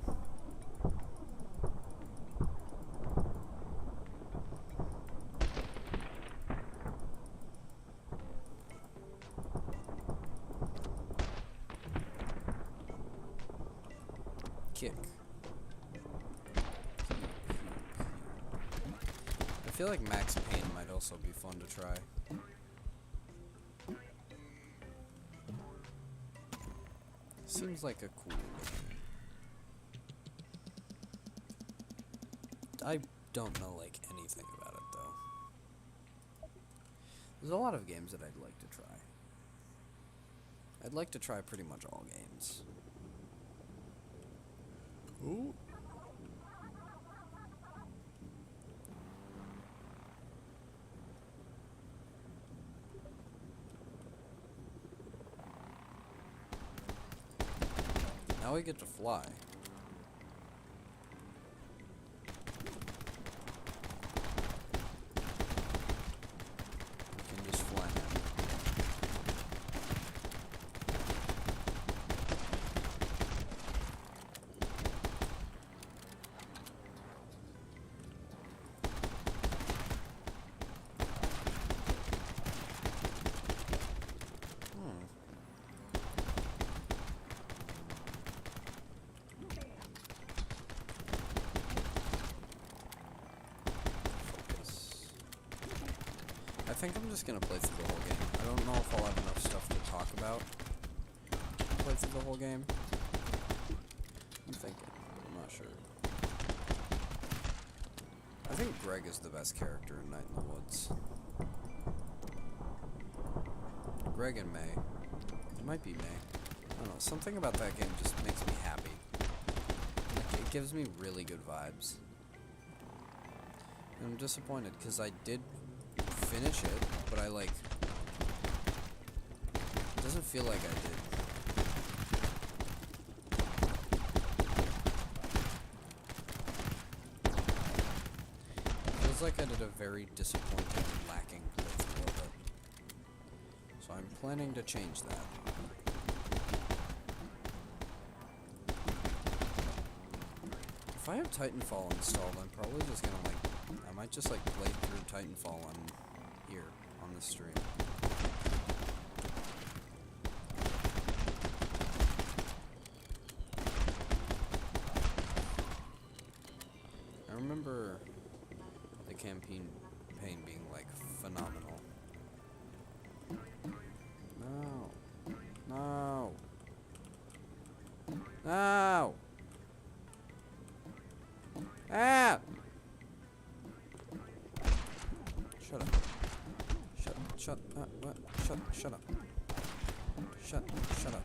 Kick. I feel like Max Payne might also be fun to try. Seems like a cool game. I don't know, like, anything about it, though. There's a lot of games that I'd like to try. I'd like to try pretty much all games. Ooh. Now we get to fly. We can just fly now. I think I'm just gonna play through the whole game. I don't know if I'll have enough stuff to talk about to play through the whole game. I'm thinking. I'm not sure. I think Greg is the best character in Night in the Woods. Greg and May. It might be May. I don't know. Something about that game just makes me happy. Like, it gives me really good vibes. And I'm disappointed because I did finish it, but I like... It doesn't feel like I did. It feels like I did a very disappointing, lacking playthrough of it. So I'm planning to change that. If I have Titanfall installed, I'm probably just gonna like... I might just like play through Titanfall on here, on this stream. I remember the campaign being like phenomenal. No. No. No. Ah! Shut Shut up. Shut up. What? Shut up. Shut up. Shut up.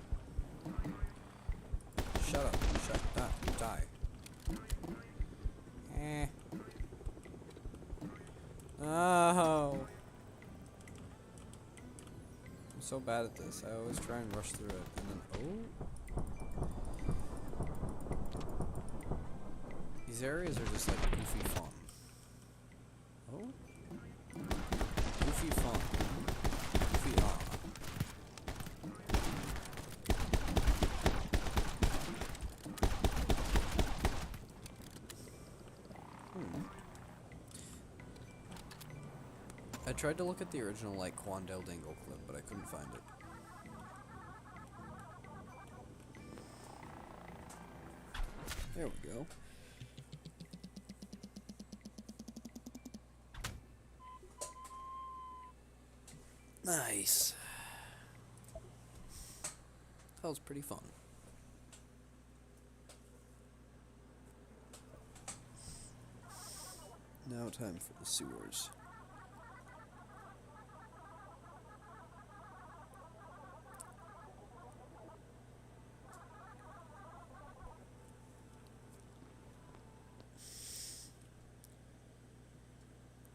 Die. Oh. I'm so bad at this. I always try and rush through it, and then these areas are just like goofy fun. Goofy fun. Goofy I tried to look at the original, like, Quandale Dingle clip, but I couldn't find it. There we go. Nice. That was pretty fun. Now time for the sewers.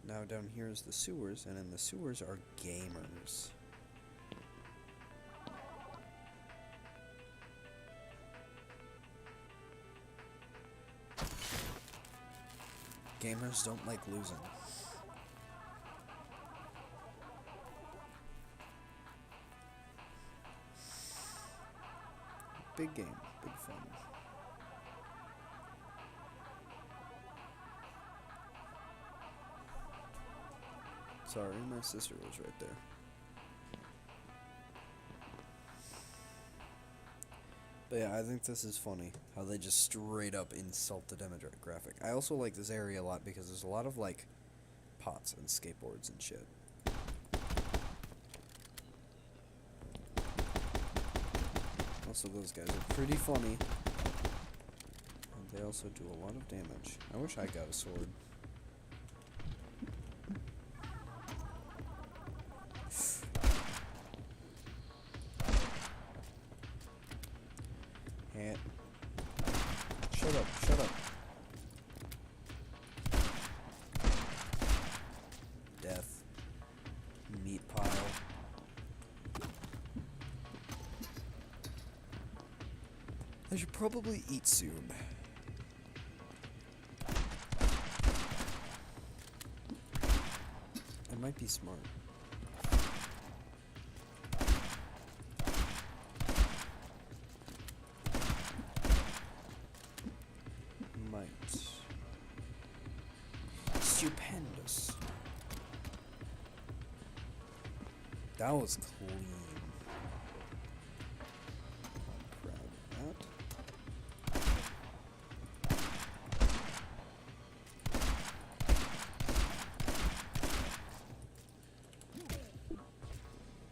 Now down here is the sewers, and in the sewers are gamers. Gamers don't like losing. Big game, big fun. Sorry, my sister was right there. But yeah, I think this is funny, how they just straight up insult the demographic. I also like this area a lot because there's a lot of, like, pots and skateboards and shit. Also, those guys are pretty funny. And they also do a lot of damage. I wish I got a sword. Shut up. Death. Meat pile. I should probably eat soon. I might be smart. Stupendous. That was clean. I'm proud of that.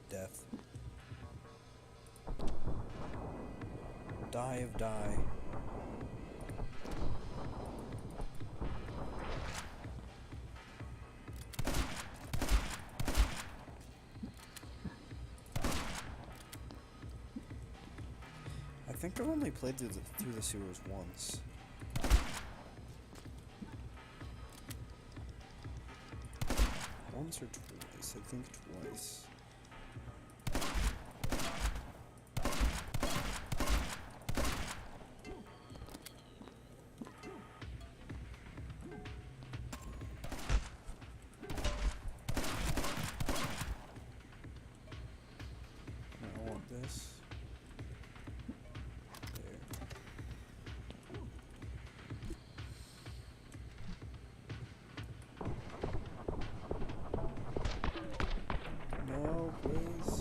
Death. Die of die. I think I've only played through the sewers once. Once or twice? I think twice. I want this. Please.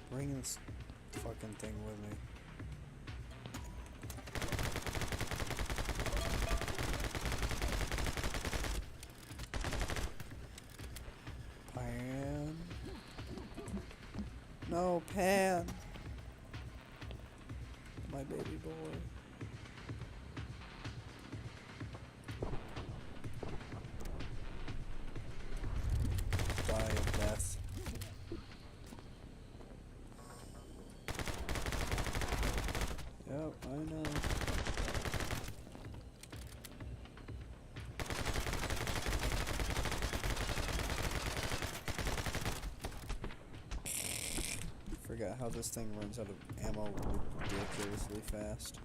Bring this fucking thing with me. Pan. No, pan. my baby boy. Die of death. Yep, I know. Forgot how this thing runs out of ammo ridiculously fast.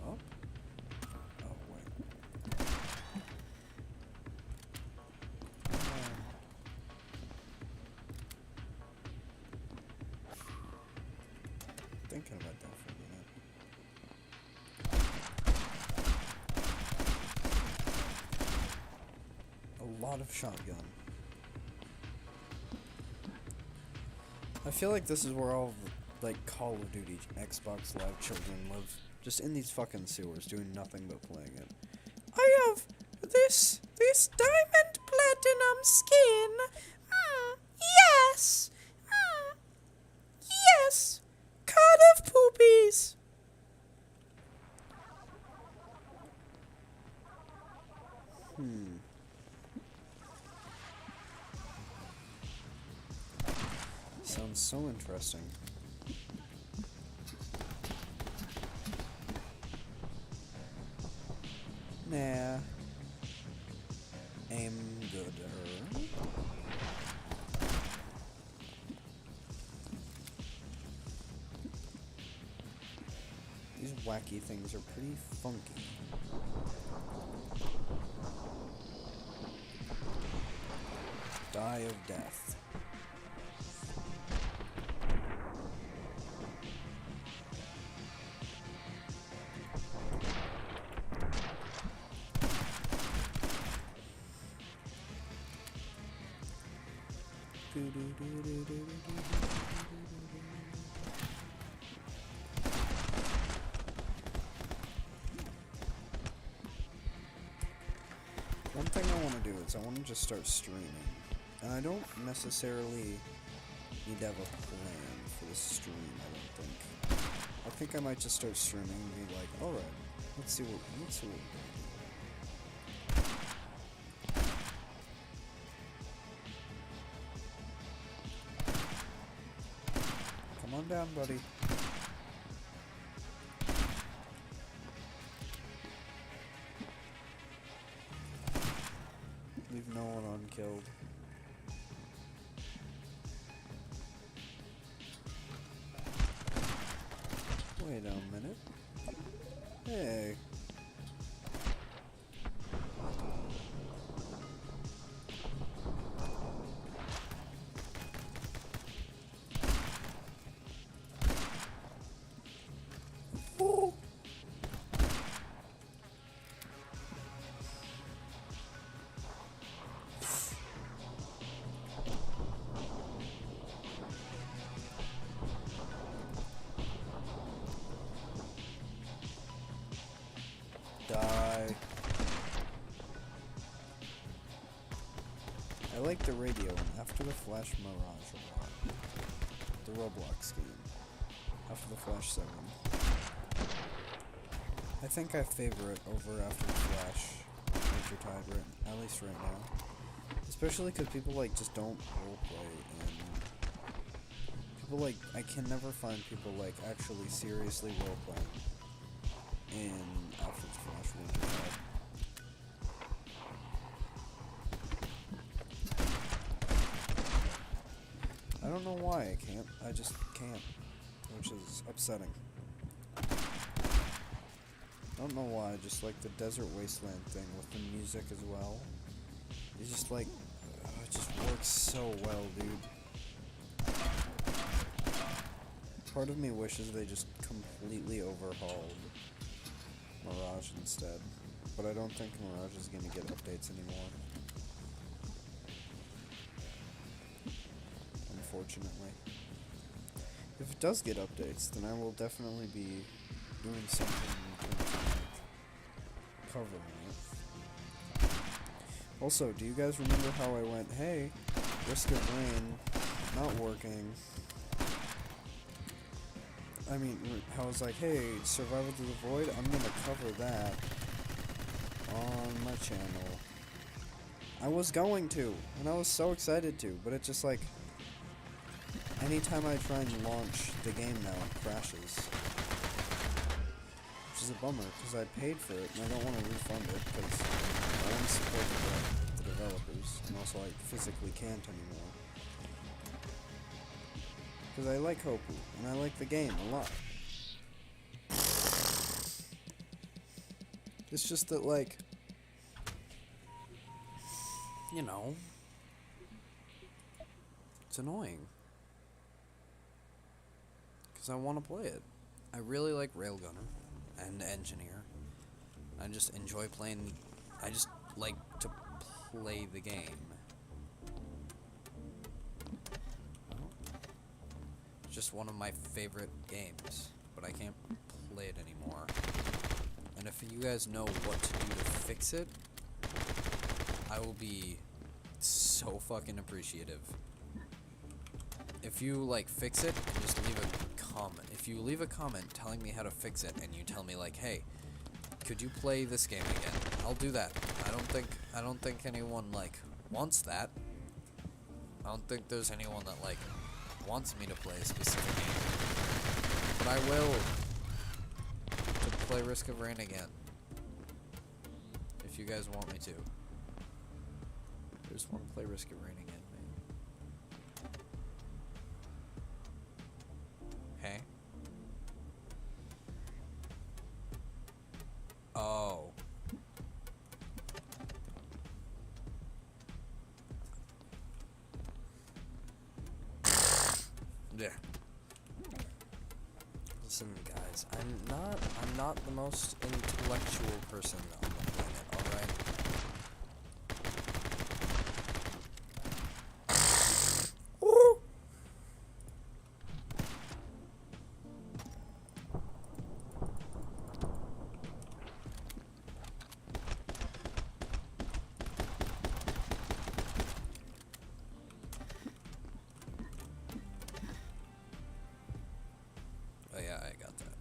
Oh. Oh, wait. Thinking about that for a minute. A lot of shotgun. I feel like this is where all, like, Call of Duty Xbox Live children live. Just in these fucking sewers, doing nothing but playing it. I have this diamond platinum skin. Yes. Yes. God of poopies. Sounds so interesting. Nah. Aim gooder. These wacky things are pretty funky. Die of death. One thing I want to do is I want to just start streaming. And I don't necessarily need to have a plan for this stream, I don't think. I think I might just start streaming and be like, alright, let's see what we're doing. Come on down, buddy. Leave no one unkilled. Wait a minute. Hey. Oh. Die. I like the radio and After the Flash Mirage a lot. The Roblox game. After the Flash 7. I think I favor it over After the Flash Winter Tide, at least right now. Especially because people like just don't roleplay, and people like, I can never find people like actually seriously roleplaying in After the Flash Winter Tide. I don't know why I can't. I just can't, which is upsetting. I don't know why, just like the Desert Wasteland thing with the music as well. It's just like, it just works so well, dude. Part of me wishes they just completely overhauled Mirage instead. But I don't think Mirage is going to get updates anymore. Unfortunately. If it does get updates, then I will definitely be doing something covering it. Also, do you guys remember how I went, hey, Risk of Rain, not working. I mean, I was like, hey, Survival to the Void, I'm gonna cover that on my channel. I was going to, and I was so excited to, but it just like, anytime I try and launch the game now, it crashes. Which is a bummer, because I paid for it, and I don't want to refund it, because I want to support the developers, and also I physically can't anymore. Because I like Hopu, and I like the game a lot. It's just that, like, You know, it's annoying. Because I want to play it. I really like Railgunner and Engineer. I just enjoy playing. I just like to play the game. It's just one of my favorite games, but I can't play it anymore. And if you guys know what to do to fix it, I will be so fucking appreciative. If you, like, fix it, just leave a comment. If you leave a comment telling me how to fix it, and you tell me, like, hey, could you play this game again? I'll do that. I don't think anyone, like, wants that. I don't think there's anyone that, like, wants me to play a specific game. But I will to play Risk of Rain again. If you guys want me to. I just want to play Risk of Rain again, man. Hey? Oh. Yeah. Listen, guys, I'm not the most intellectual person on the planet, alright? Oh yeah, I got that.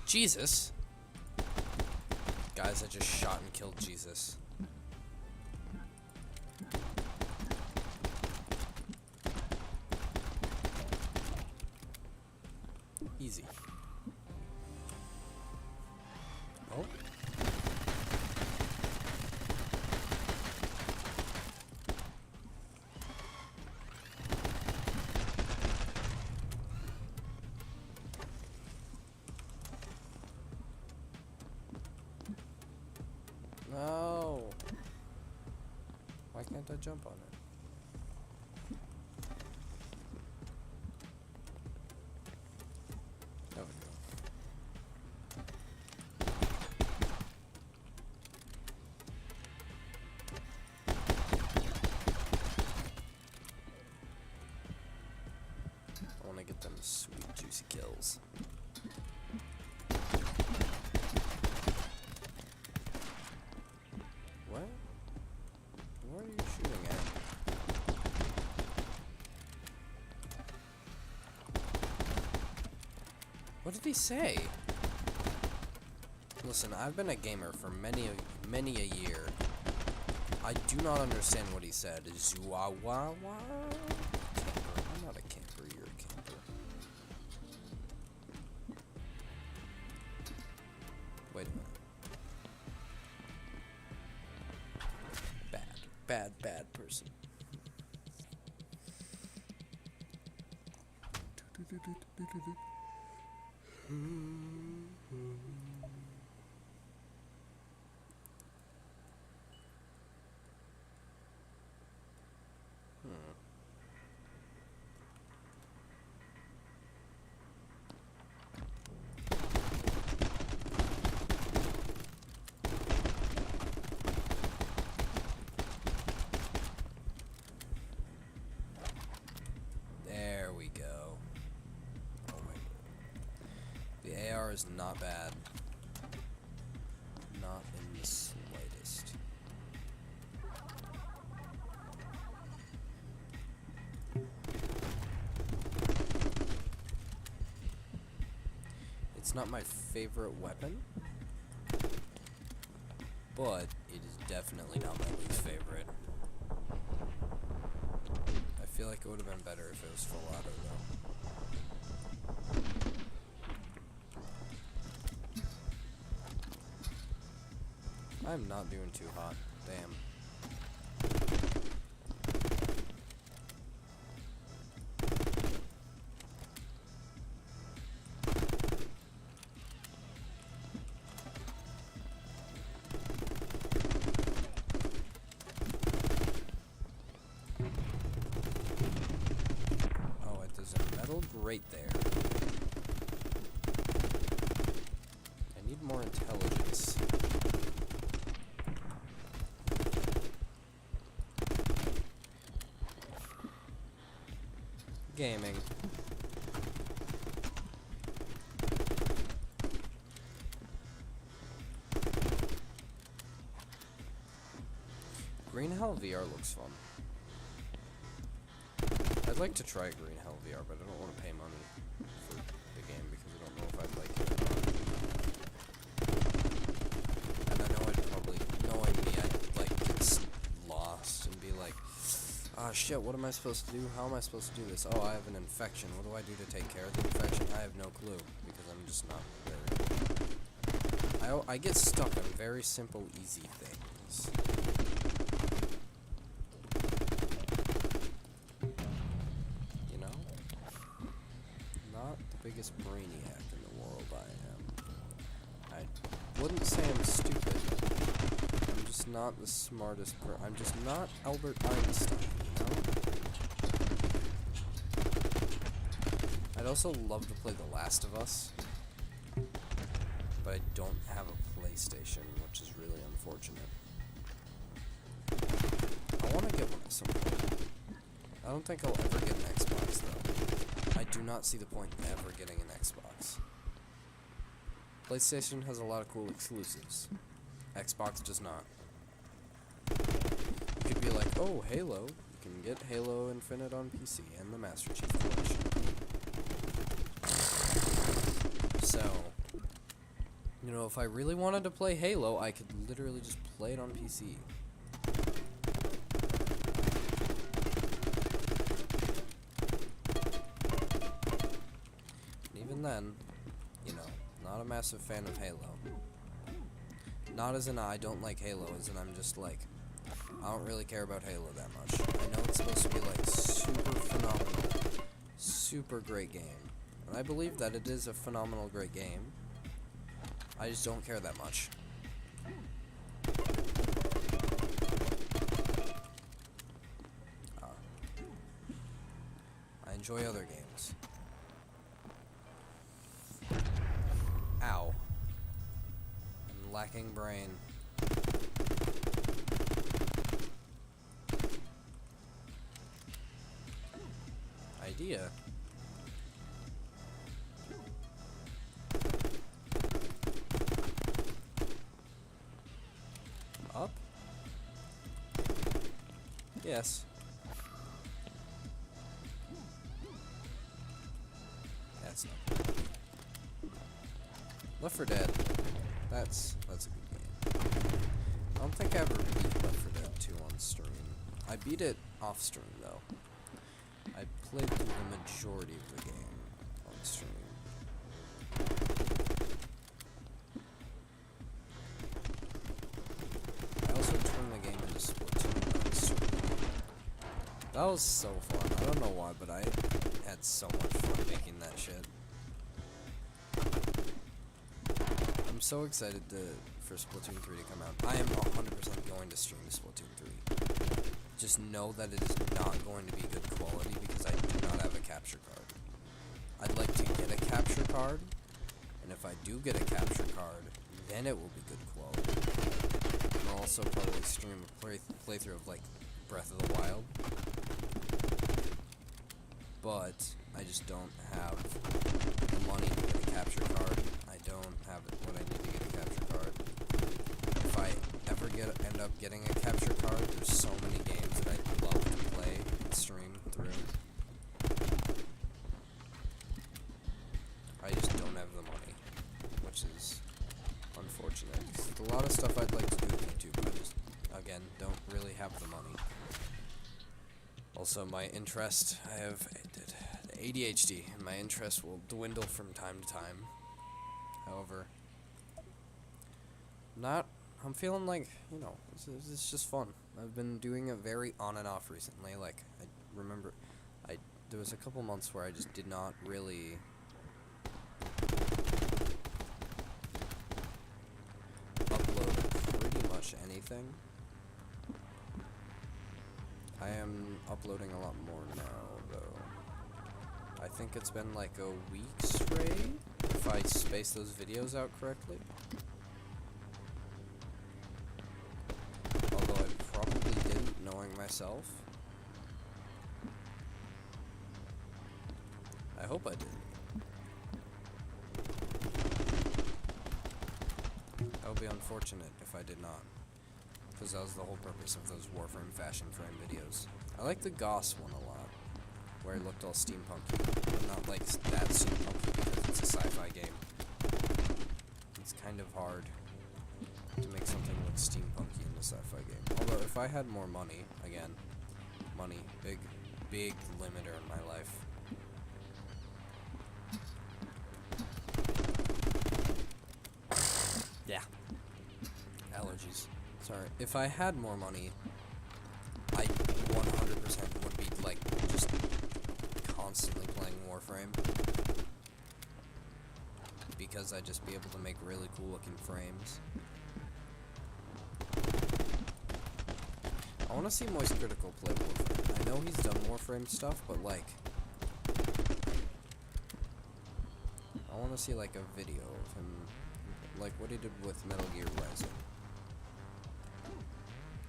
Jesus! Guys, I just shot and killed Jesus. Easy. Oh. No. Why can't I jump on it? There we go. I want to get them sweet, juicy kills. What? What are you shooting at? What did he say? Listen, I've been a gamer for many a year. I do not understand what he said. Zua-wa-wa? Camper. I'm not a camper, you're a camper. Wait a minute. Bad person. There we go. Oh wait. The AR is not bad. Not in the slightest. It's not my favorite weapon, but it is definitely not my least favorite. I feel like it would have been better if it was full auto, though. I'm not doing too hot. Damn. Oh, there's a metal grate there. I need more intelligence. Gaming. Green Hell VR looks fun. I'd like to try Green Hell VR, but I don't want to pay money for the game because I don't know if I'd like it or not. And I know I'd probably, knowing me, I'd like get lost and be like, ah, shit, what am I supposed to do? How am I supposed to do this? Oh, I have an infection. What do I do to take care of the infection? I have no clue, because I'm just not very... I get stuck on very simple, easy things. You know? Not the biggest brainiac in the world, I am. I wouldn't say I'm stupid. I'm just not the smartest I'm just not Albert Einstein, you know? I'd also love to play The Last of Us, but I don't have a PlayStation, which is really unfortunate. I want to get one at some point. I don't think I'll ever get an Xbox, though. I do not see the point in ever getting an Xbox. PlayStation has a lot of cool exclusives. Xbox does not. You could be like, oh, Halo. You can get Halo Infinite on PC and the Master Chief Collection. So, you know, if I really wanted to play Halo, I could literally just play it on PC. And even then, you know, not a massive fan of Halo. Not as in I don't like Halo, as in I'm just like, I don't really care about Halo that much. I know it's supposed to be like super phenomenal, super great game. And I believe that it is a phenomenal great game. I just don't care that much. I enjoy other games. Ow. I'm lacking brain. Idea. Up? Yes. That's not good. Left 4 Dead. That's a good game. I don't think I ever beat Left 4 Dead 2 on stream. I beat it off stream though. I played through the majority of the game on stream. I also turned the game into Splatoon on stream. That was so fun. I don't know why, but I had so much fun making that shit. I'm so excited for Splatoon 3 to come out. I am 100% going to stream Splatoon 3. Just know that it is not going to be good quality because I do not have a capture card. I'd like to get a capture card, and if I do get a capture card, then it will be good quality. And I'll also probably stream a playthrough of like Breath of the Wild. But I just don't have the money to get a capture card. I don't have what I need to get a capture card. If I ever end up getting a capture card, there's so many games that I'd love to play and stream through. I just don't have the money. stuff I'd like to do with YouTube. I just, again, don't really have the money. Also, my interest, I have ADHD, and my interest will dwindle from time to time. However, I'm feeling like, you know, it's just fun. I've been doing it very on and off recently. Like, I remember, there was a couple months where I just did not really upload pretty much anything. I am uploading a lot more now, though. I think it's been like a week straight, if I space those videos out correctly. Although I probably didn't, knowing myself. I hope I did. That would be unfortunate if I did not. Because that was the whole purpose of those Warframe fashion frame videos. I like the Goss one a lot, where it looked all steampunky. But not like that steampunky because it's a sci-fi game. It's kind of hard to make something look steampunky in a sci-fi game. Although if I had more money, again, money, big limiter in my life. Yeah. Allergies. Sorry. If I had more money, I 100% would be, like, just constantly playing Warframe. Because I'd just be able to make really cool looking frames. I want to see Moist Critical play Warframe. I know he's done Warframe stuff, but, like, I want to see, like, a video of him, like what he did with Metal Gear Rising.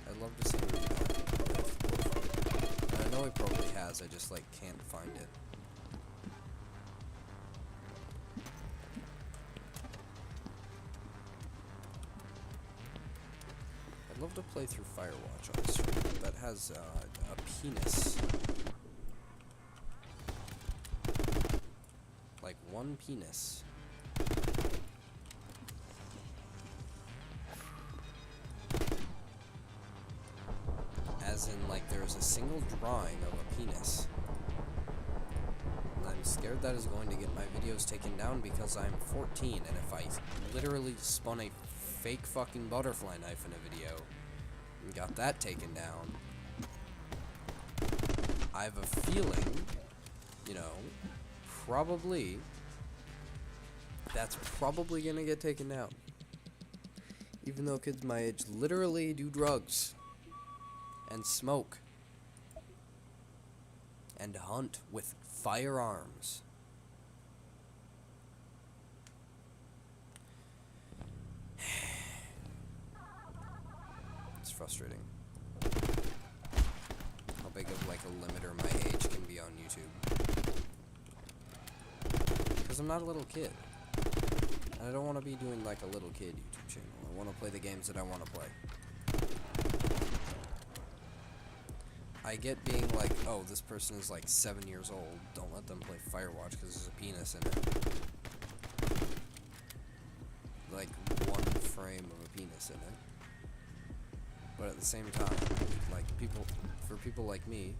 I'd love to see him do that with Warframe. I know he probably has, I just, like, can't find it. I'd love to play through Firewatch on stream. That has a penis. Like, one penis. As in, like, there's a single drawing of a penis. And I'm scared that is going to get my videos taken down because I'm 14, and if I literally spun a fake fucking butterfly knife in a video and got that taken down, I have a feeling, you know, probably, that's probably gonna get taken down. Even though kids my age literally do drugs and smoke and hunt with firearms. It's frustrating how big of like a limiter my age can be on YouTube. Because I'm not a little kid. And I don't want to be doing like a little kid YouTube channel. I want to play the games that I want to play. I get being like, oh, this person is like 7 years old. Don't let them play Firewatch because there's a penis in it. Like, one frame of a penis in it. But at the same time, like, for people like me,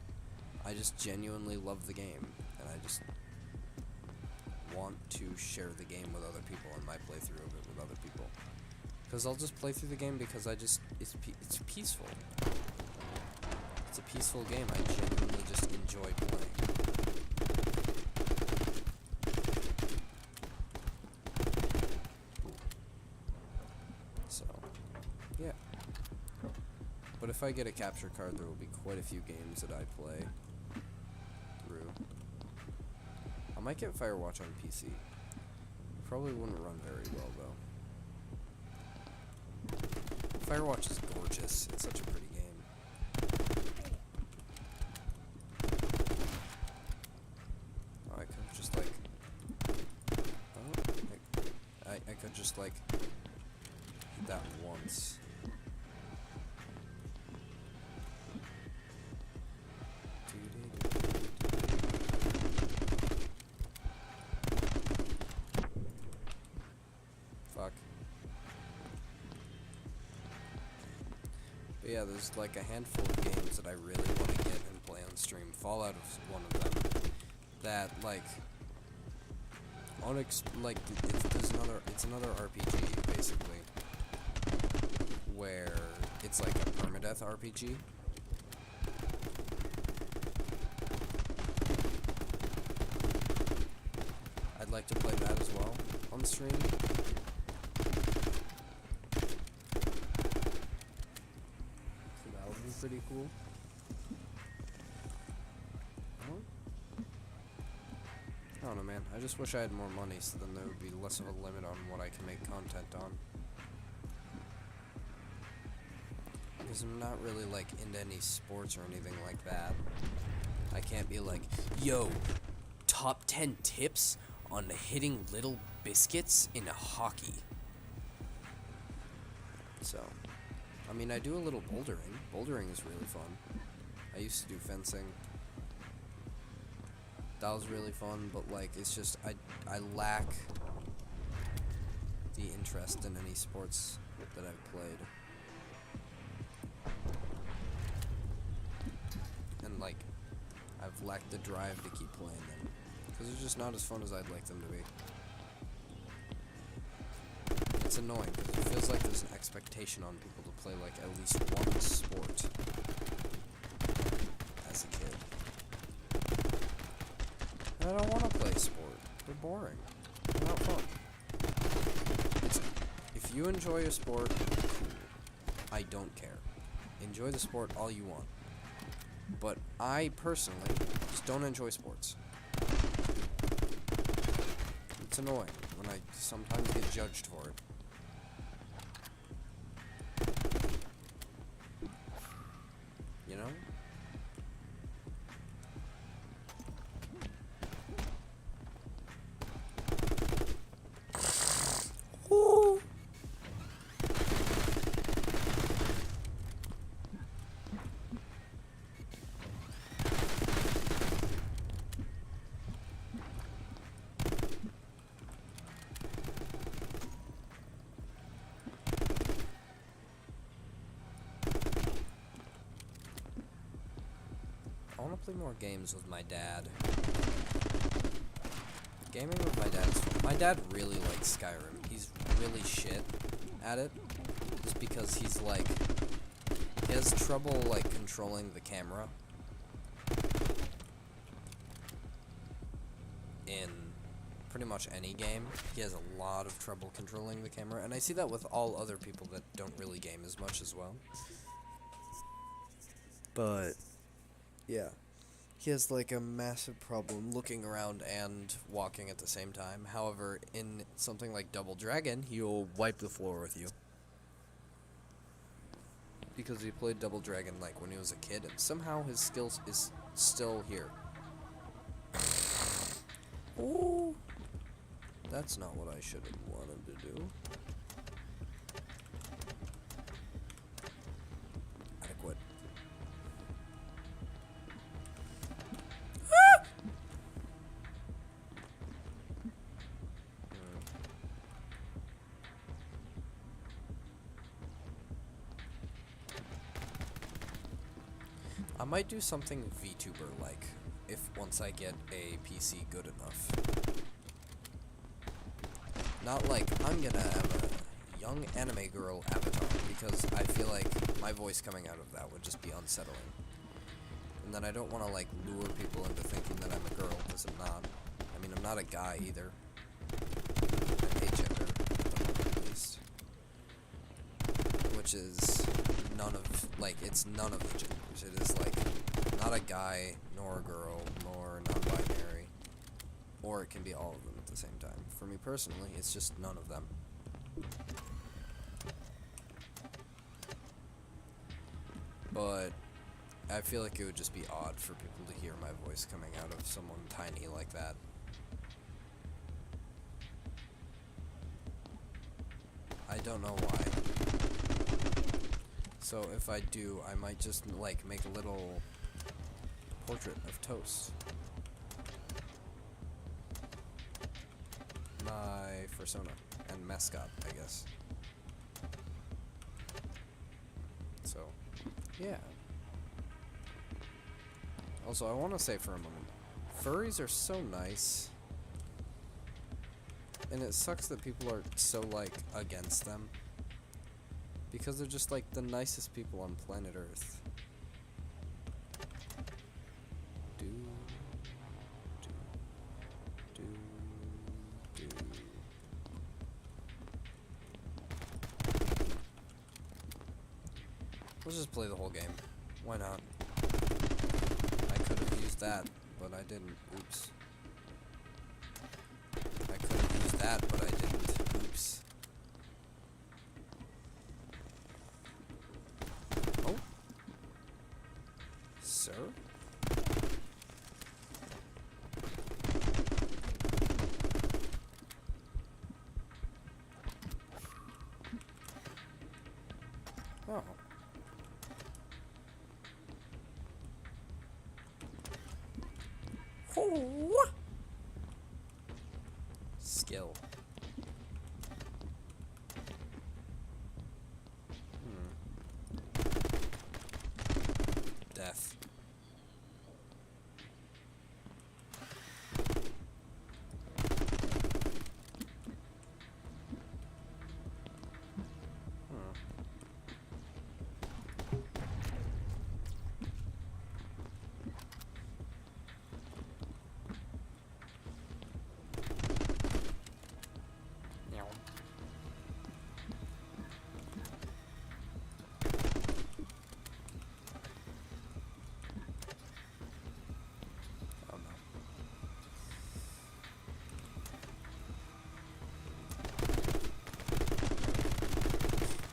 I just genuinely love the game. And I just want to share the game with other people and my playthrough of it with other people. Because I'll just play through the game because it's peaceful. It's a peaceful game. I genuinely just enjoy playing. So, yeah. But if I get a capture card, there will be quite a few games that I play through. I might get Firewatch on PC. It probably wouldn't run very well, though. Firewatch is gorgeous. It's such a pretty game. Oh, I could just like... Oh, I could just like... hit that once. Fuck. But yeah, there's like a handful of games that I really want to get and play on stream. Fallout is one of them. That like, it's another RPG basically, where it's like a permadeath RPG. I'd like to play that as well on stream. So that would be pretty cool. I don't know, man. I just wish I had more money, so then there would be less of a limit on what I can make content on. Because I'm not really, like, into any sports or anything like that. I can't be like, yo, top 10 tips on hitting little biscuits in hockey. So, I mean, I do a little bouldering. Bouldering is really fun. I used to do fencing. That was really fun, but like, it's just, I lack the interest in any sports that I've played. And like, I've lacked the drive to keep playing them, because they're just not as fun as I'd like them to be. It's annoying, because it feels like there's an expectation on people to play like at least one sport as a kid. And I don't want to play sport. They're boring. They're not fun. If you enjoy a sport, cool. I don't care. Enjoy the sport all you want. But I personally just don't enjoy sports. It's annoying when I sometimes get judged for it. You know? I want to play more games with my dad. Gaming with my dad is fun. My dad really likes Skyrim. He's really shit at it. Just because he's like, he has trouble like controlling the camera in pretty much any game. He has a lot of trouble controlling the camera, and I see that with all other people that don't really game as much as well. But yeah, he has like a massive problem looking around and walking at the same time. However, in something like Double Dragon, he'll wipe the floor with you. Because he played Double Dragon like when he was a kid, and somehow his skills is still here. Ooh, that's not what I should have wanted to do. Adequate. I might do something VTuber-like, if once I get a PC good enough. Not like, I'm gonna have a young anime girl avatar, because I feel like my voice coming out of that would just be unsettling. And then I don't want to, like, lure people into thinking that I'm a girl, because I'm not. I mean, I'm not a guy, either. I'm agender, at least. Which is none of, like, it's none of the genders. It is, like, not a guy, nor a girl, nor non-binary. Or it can be all of them at the same time. For me personally, it's just none of them. But I feel like it would just be odd for people to hear my voice coming out of someone tiny like that. I don't know why. So if I do, I might just, like, make a little portrait of Toast. My persona and mascot, I guess. So, Yeah. Also, I want to say for a moment, furries are so nice. And it sucks that people are so, like, against them. Because they're just, like, the nicest people on planet Earth. Do, do, do, do. Let's just play the whole game. Why not? I could have used that, but I didn't. Oops. I could have used that, but I didn't. Oops. Oh? Sir? Oh. Skill. Death.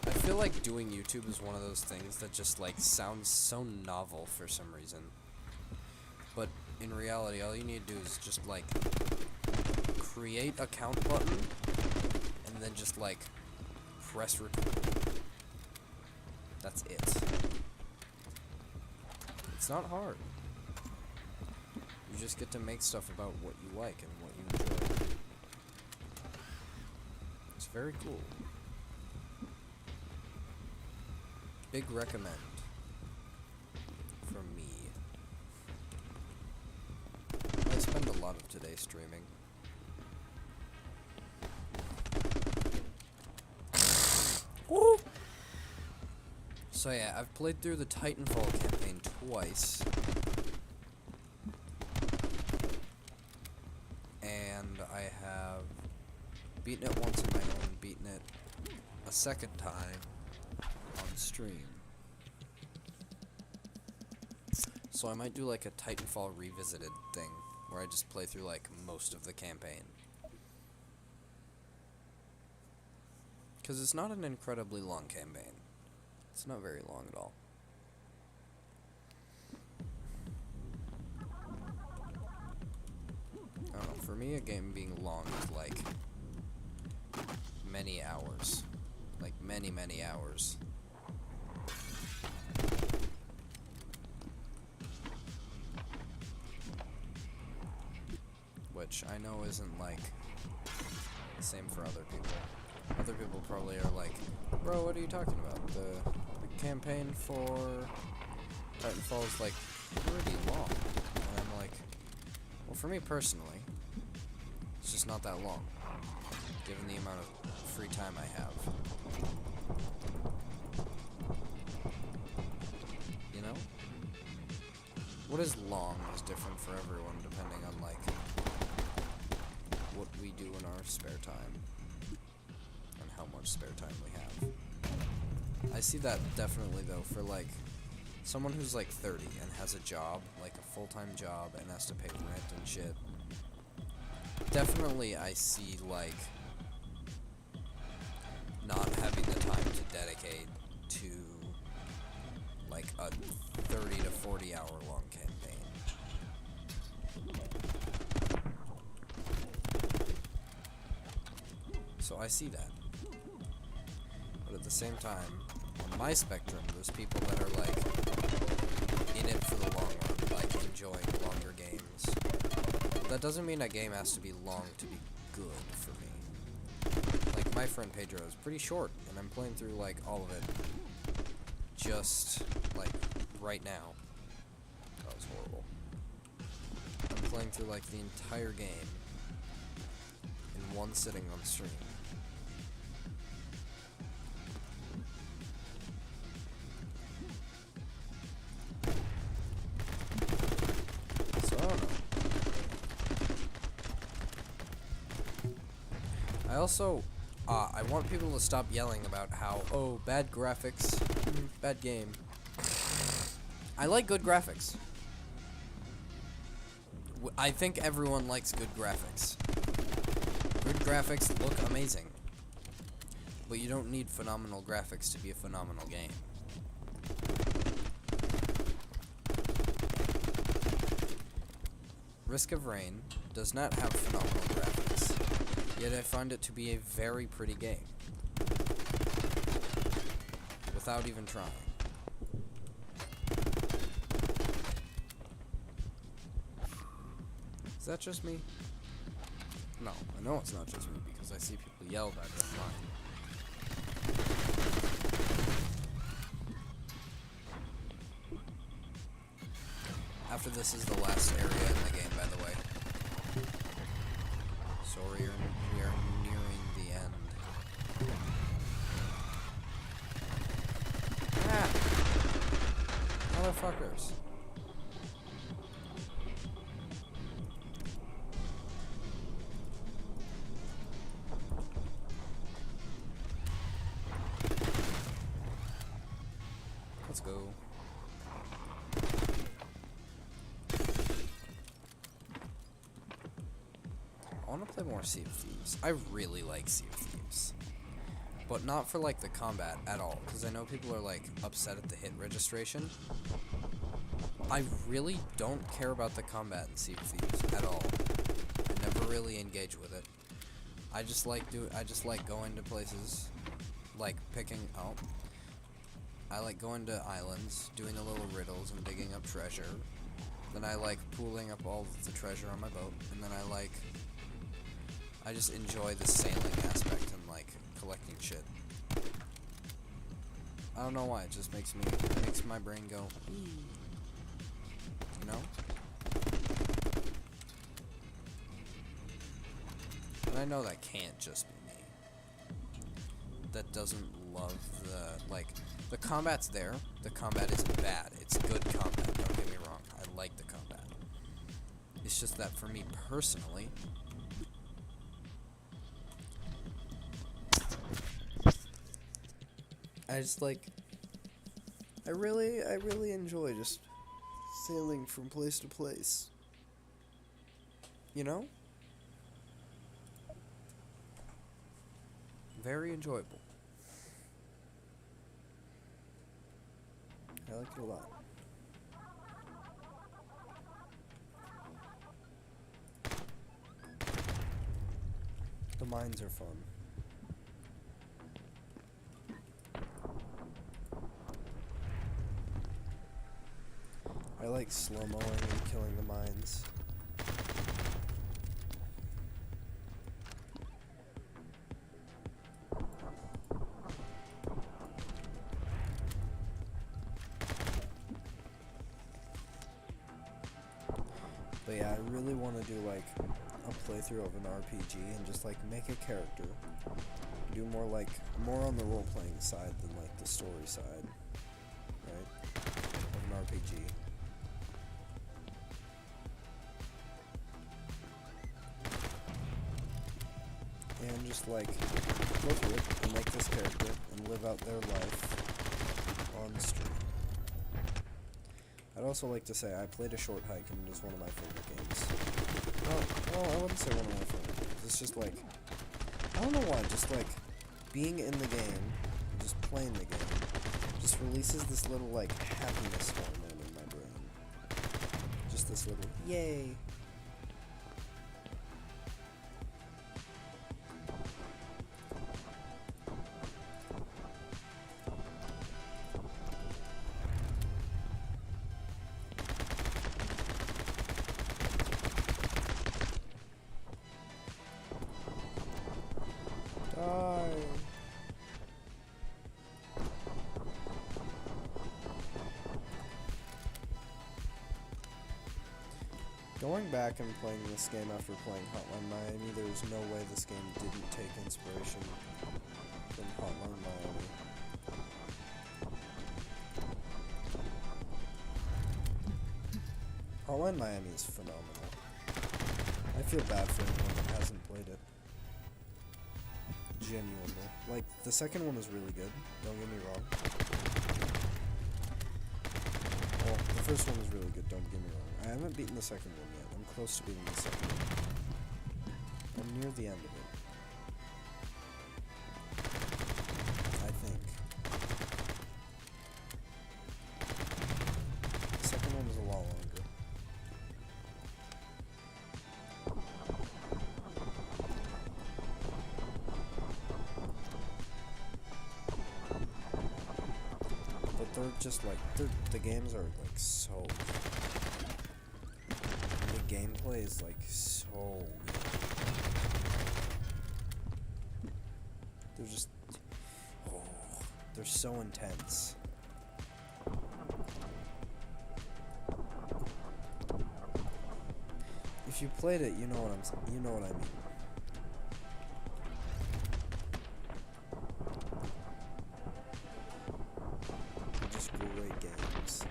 I feel like doing YouTube is one of those things that just like sounds so novel for some reason. But in reality, all you need to do is just like create a count button and then just like press record. That's it. It's not hard. You just get to make stuff about what you like and what you enjoy. It's very cool. Big recommend from me. I spend a lot of today streaming. Woo! So yeah, I've played through the Titanfall campaign twice. And I have beaten it once on my own, beaten it a second time on stream. So I might do like a Titanfall revisited thing where I just play through like most of the campaign. Because it's not an incredibly long campaign. It's not very long at all. I don't know, for me a game being long is like many hours. Like many, many hours. Which I know isn't like the same for other people. Other people probably are like, bro, what are you talking about? The campaign for Titanfall is like pretty long. And I'm like, well, for me personally, it's just not that long, given the amount of free time I have. You know? What is long is different for everyone depending on like what we do in our spare time and how much spare time we have. I see that definitely though for like someone who's like 30 and has a job, like a full-time job, and has to pay rent and shit. Definitely I see like not having the time to dedicate to like a 30 to 40 hour long campaign. So I see that. But at the same time, on my spectrum, there's people that are like in it for the long run, like enjoying longer games. But that doesn't mean a game has to be long to be good for me. Like my friend Pedro is pretty short, and I'm playing through like all of it just like right now. That was horrible. I'm playing through like the entire game in one sitting on stream. So I don't know. I also, I want people to stop yelling about how, oh, bad graphics, bad game. I like good graphics. I think everyone likes good graphics. Good graphics look amazing. But you don't need phenomenal graphics to be a phenomenal game. Risk of Rain does not have phenomenal graphics, yet I find it to be a very pretty game. Without even trying. Is that just me? No, I know it's not just me because I see people yell about it online. After this is the last area in the game, by the way. So we are nearing the end. Ah! Motherfuckers. Let's go. I want to play more Sea of Thieves. I really like Sea of Thieves. But not for, like, the combat at all. Because I know people are, like, upset at the hit registration. I really don't care about the combat in Sea of Thieves at all. I never really engage with it. I just like going to places, like picking up. I like going to islands, doing the little riddles and digging up treasure. Then I like pooling up all of the treasure on my boat, and then I just enjoy the sailing aspect and like collecting shit. I don't know why, it just makes my brain go, you know? And I know that can't just be me. That doesn't love the combat's there. The combat isn't bad. It's good combat, don't get me wrong. I like the combat. It's just that for me personally, I really enjoy just sailing from place to place. You know? Very enjoyable. I like it a lot. The mines are fun. I like slow-moing and killing the mines. But yeah, I really want to do like a playthrough of an RPG and just like make a character. Do more on the role-playing side than like the story side, right? Of an RPG. And just like go through it and make this character and live out their life on the stream. I'd also like to say I played A Short Hike and it was one of my favorite games. Well, I wouldn't say one of my favorite games. It's just like, I don't know why, just like being in the game, just playing the game, just releases this little like happiness hormone in my brain. Just this little yay. Going back and playing this game after playing Hotline Miami, there's no way this game didn't take inspiration from Hotline Miami. Hotline Miami is phenomenal. I feel bad for anyone that hasn't played it. Genuinely. Like, the second one is really good, don't get me wrong. Well, the first one was really good, don't get me wrong. I haven't beaten the second one yet. I'm close to beating the second one. I'm near the end of it. I think. The second one was a lot longer. But they're just like, the games are like so the gameplay is like so good. They're just, oh, they're so intense. If you played it, you know what I mean. They're just great games.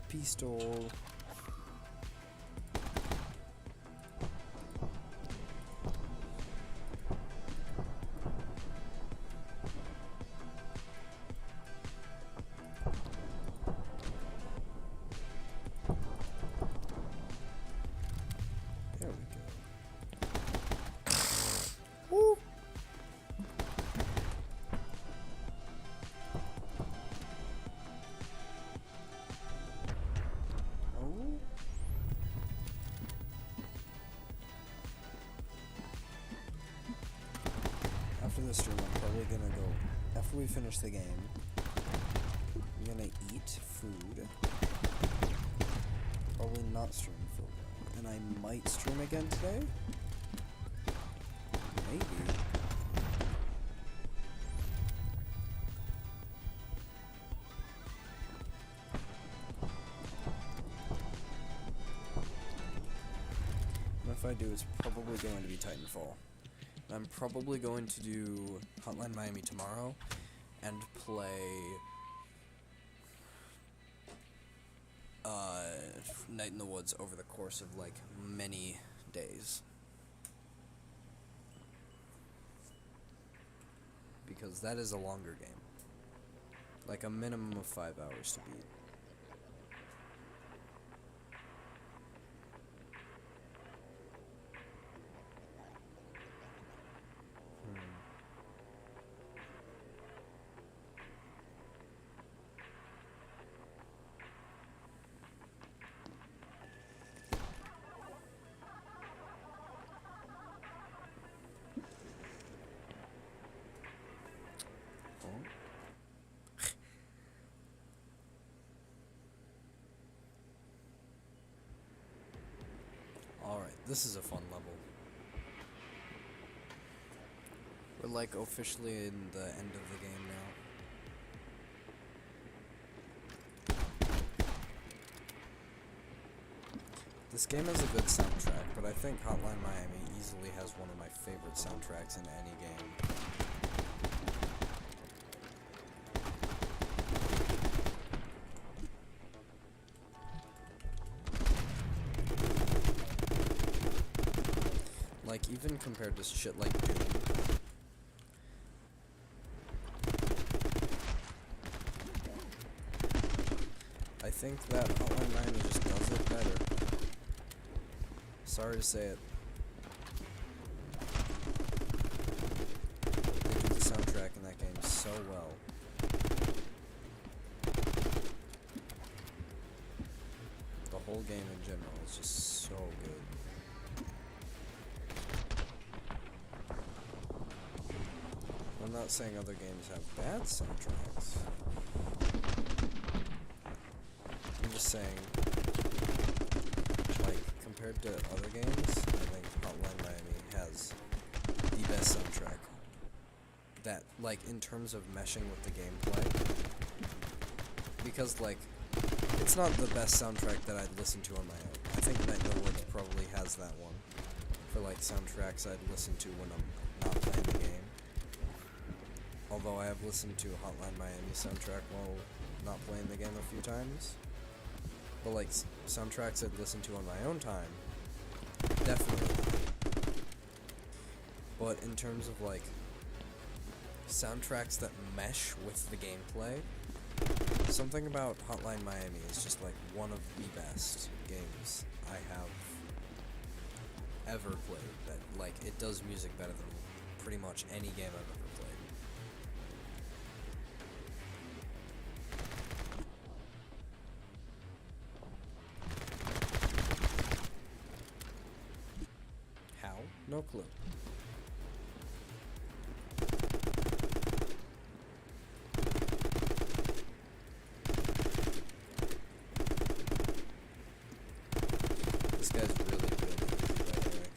Pistol. There we go. Woo! Oh. After this stream, I'm probably gonna go. After we finish the game, I'm gonna eat food. Probably not stream for a while. And I might stream again today? Maybe. And if I do, it's probably going to be Titanfall. And I'm probably going to do Hotline Miami tomorrow and play Night in the Woods over the course of like many days. Because that is a longer game. Like a minimum of 5 hours to beat. Alright, this is a fun level. We're like officially in the end of the game now. This game has a good soundtrack, but I think Hotline Miami easily has one of my favorite soundtracks in any game. Like, even compared to shit like Doom. I think that Hotline Miami just does it better. Sorry to say it. They do the soundtrack in that game so well. The whole game in general is just so good. I'm not saying other games have bad soundtracks. I'm just saying like, compared to other games, I think Hotline Miami has the best soundtrack. That, like, in terms of meshing with the gameplay. Because, like, it's not the best soundtrack that I'd listen to on my own. I think Night No Woods probably has that one. For, like, soundtracks I'd listen to when I'm not playing the game. Although I have listened to Hotline Miami soundtrack while not playing the game a few times. But, like, soundtracks I'd listen to on my own time, definitely. But in terms of, like, soundtracks that mesh with the gameplay, something about Hotline Miami is just, like, one of the best games I have ever played. That, like, it does music better than pretty much any game I've ever played. How? No clue. This guy's really, really easy, by the way.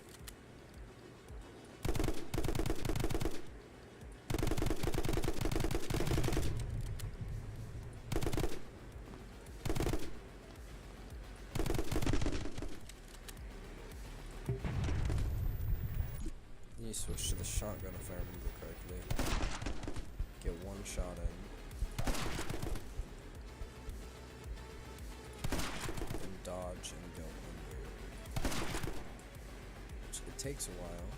You switch to the shotgun if I remember correctly. Get one shot in. Then dodge and go under. Which it takes a while.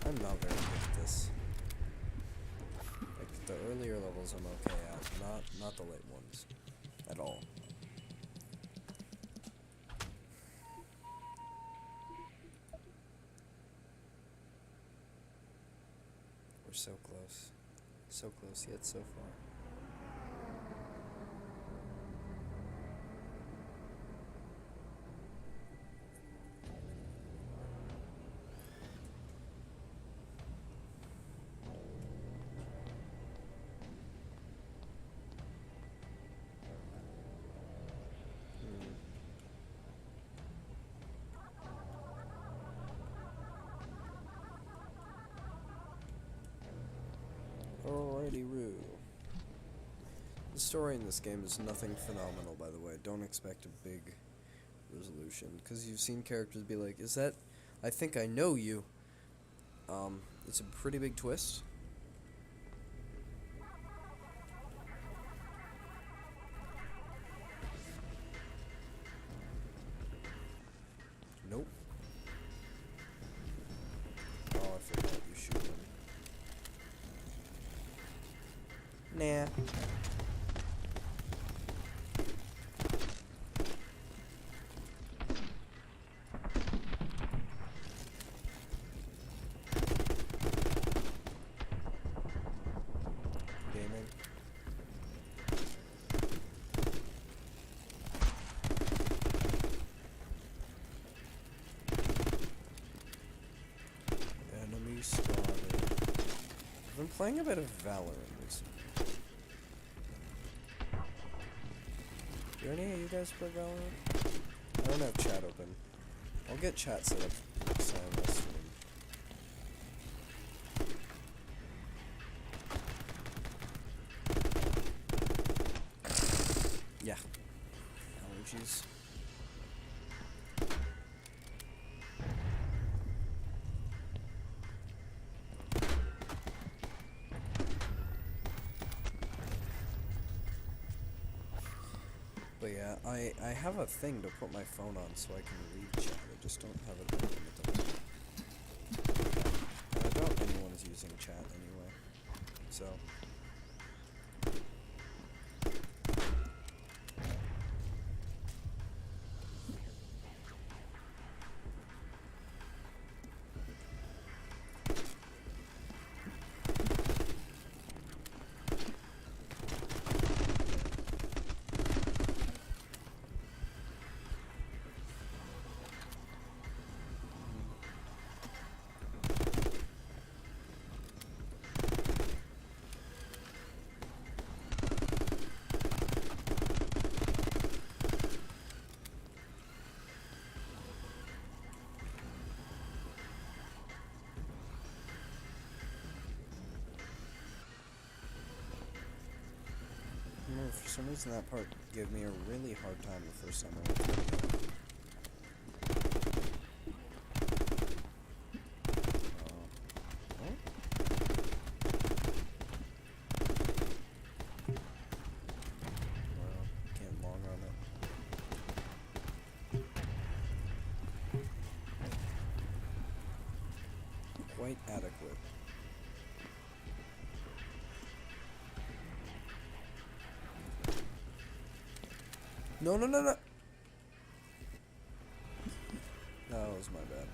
I'm not very good at this. Like, the earlier levels I'm okay at, not the late ones. At all. We're so close. So close yet so far. Alrighty, Roo. The story in this game is nothing phenomenal, by the way. Don't expect a big resolution, because you've seen characters be like, is that... I think I know you. It's a pretty big twist. Nope. Oh, I forgot you shoot him. Nah. Gaming. Enemy spotted. I've been playing a bit of Valorant recently. Do any of you guys play Valorant? I don't have chat open. I'll get chat set up next time I stream. Yeah. Allergies. But yeah, I have a thing to put my phone on so I can read chat. I just don't have it open at the moment. And I doubt anyone is using chat anyway. So... for some reason that part gave me a really hard time the first time I went through it. Can't long on it. Quite adequate. No, no, no, no! That was my bad.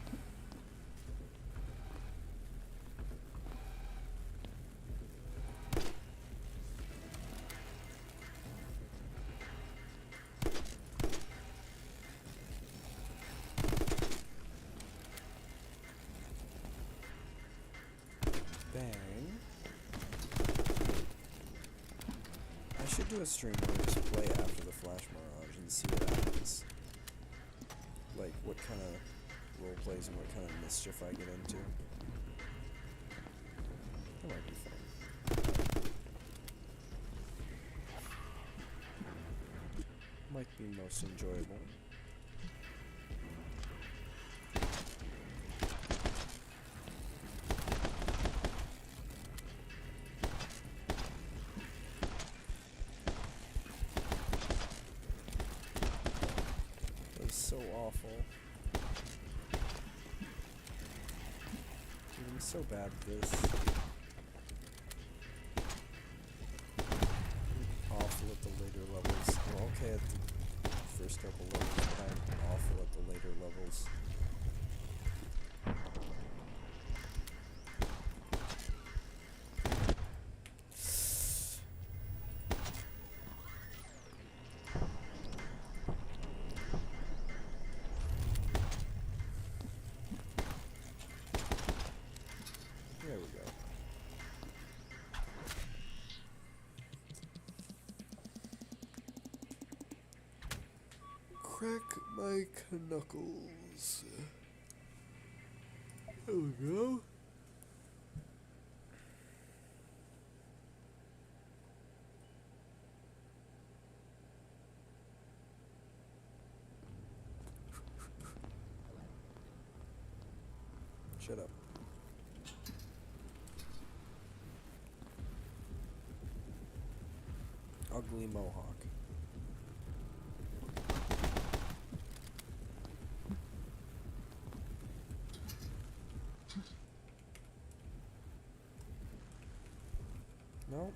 Bang. I should do a stream where we just play after the Flash Mirage and see what happens. Like, what kind of role plays and what kind of mischief I get into. That might be fun. Might be most enjoyable. So awful. Dude, I'm so bad at this. I'm awful at the later levels. Well, okay at the first couple levels, but I'm awful at the later levels. There we go. Crack my knuckles. There we go. Shut up. Ugly mohawk. No.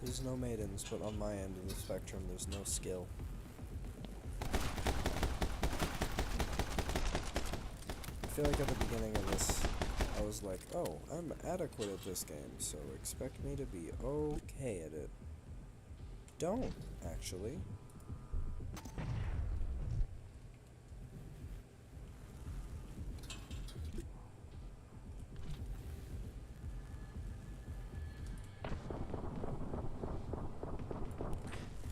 There's no maidens, but on my end of the spectrum, there's no skill. I feel like at the beginning of this, I was like, oh, I'm adequate at this game, so expect me to be okay at it. Don't, actually.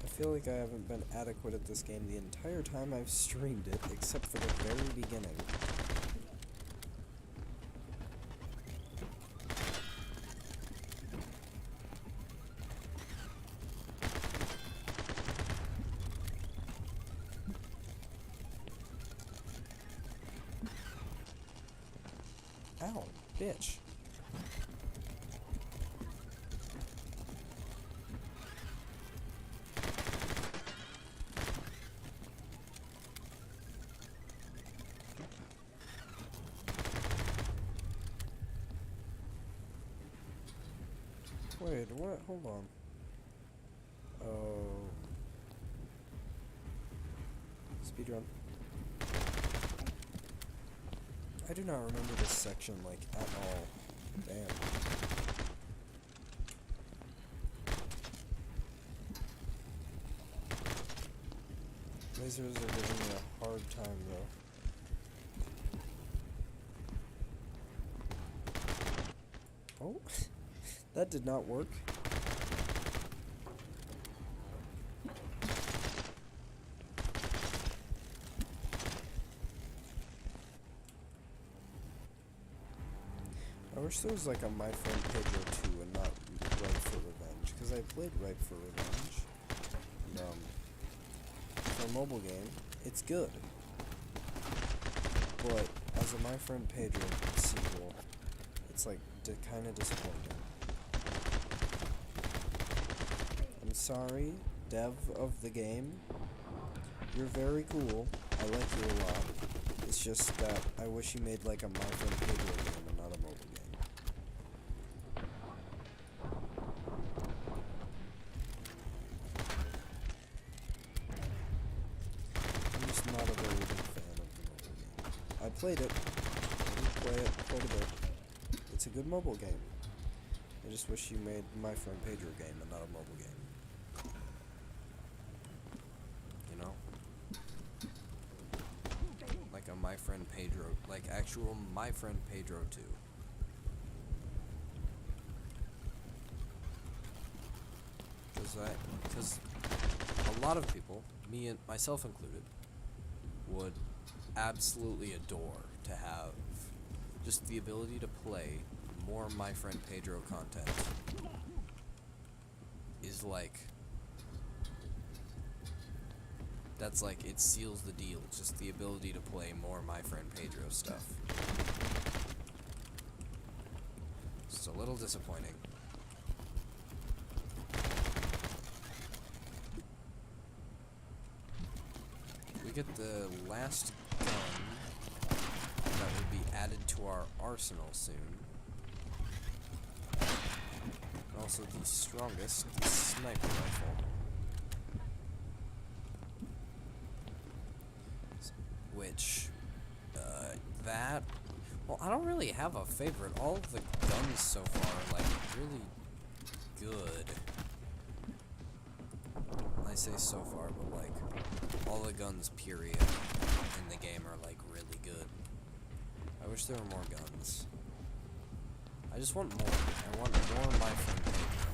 I feel like I haven't been adequate at this game the entire time I've streamed it, except for the very beginning. Ow, bitch. Wait, what? Hold on. Oh. Speedrun. I do not remember this section, like, at all. Damn. Lasers are giving me a hard time, though. Oh. That did not work. wish there was like a My Friend Pedro 2 and not Ripe for Revenge, because I played Ripe for Revenge. And, for a mobile game, it's good. But as a My Friend Pedro sequel, it's like kind of disappointing. I'm sorry, dev of the game. You're very cool. I like you a lot. It's just that I wish you made like a My Friend Pedro game and not a mobile game. I'm just not a very big fan of the mobile game. I played it. I did play it quite a bit. It's a good mobile game. I just wish you made My Friend Pedro game and not a mobile game. You know? Like a My Friend Pedro, like actual My Friend Pedro 2. Because a lot of people, me and myself included, would absolutely adore to have just the ability to play more My Friend Pedro content. Is like, that's like, it seals the deal, just the ability to play more My Friend Pedro stuff. It's a little disappointing. We get the last gun that will be added to our arsenal soon. And also the strongest, the sniper rifle. Which, well, I don't really have a favorite. All of the guns so far are, like, really good. I say so far, but, like, all the guns, period, in the game are, like, really good. I wish there were more guns. I just want more. I want more My Friend Pedro.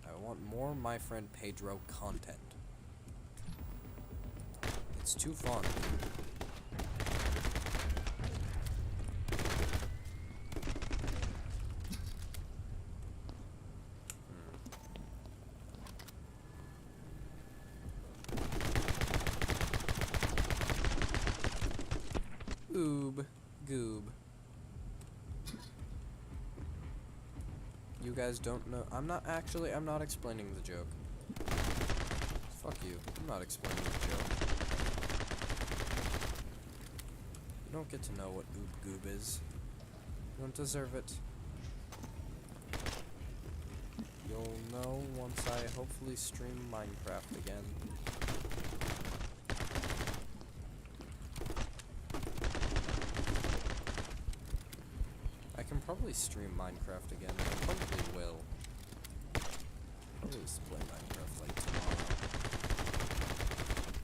I want more My Friend Pedro content. It's too fun. Oob. Goob. You guys don't know. I'm not explaining the joke. Fuck you. I'm not explaining the joke. You don't get to know what oob goob is. You don't deserve it. You'll know once I hopefully stream Minecraft again. I can probably stream Minecraft again. I probably will. Probably just play Minecraft like tomorrow.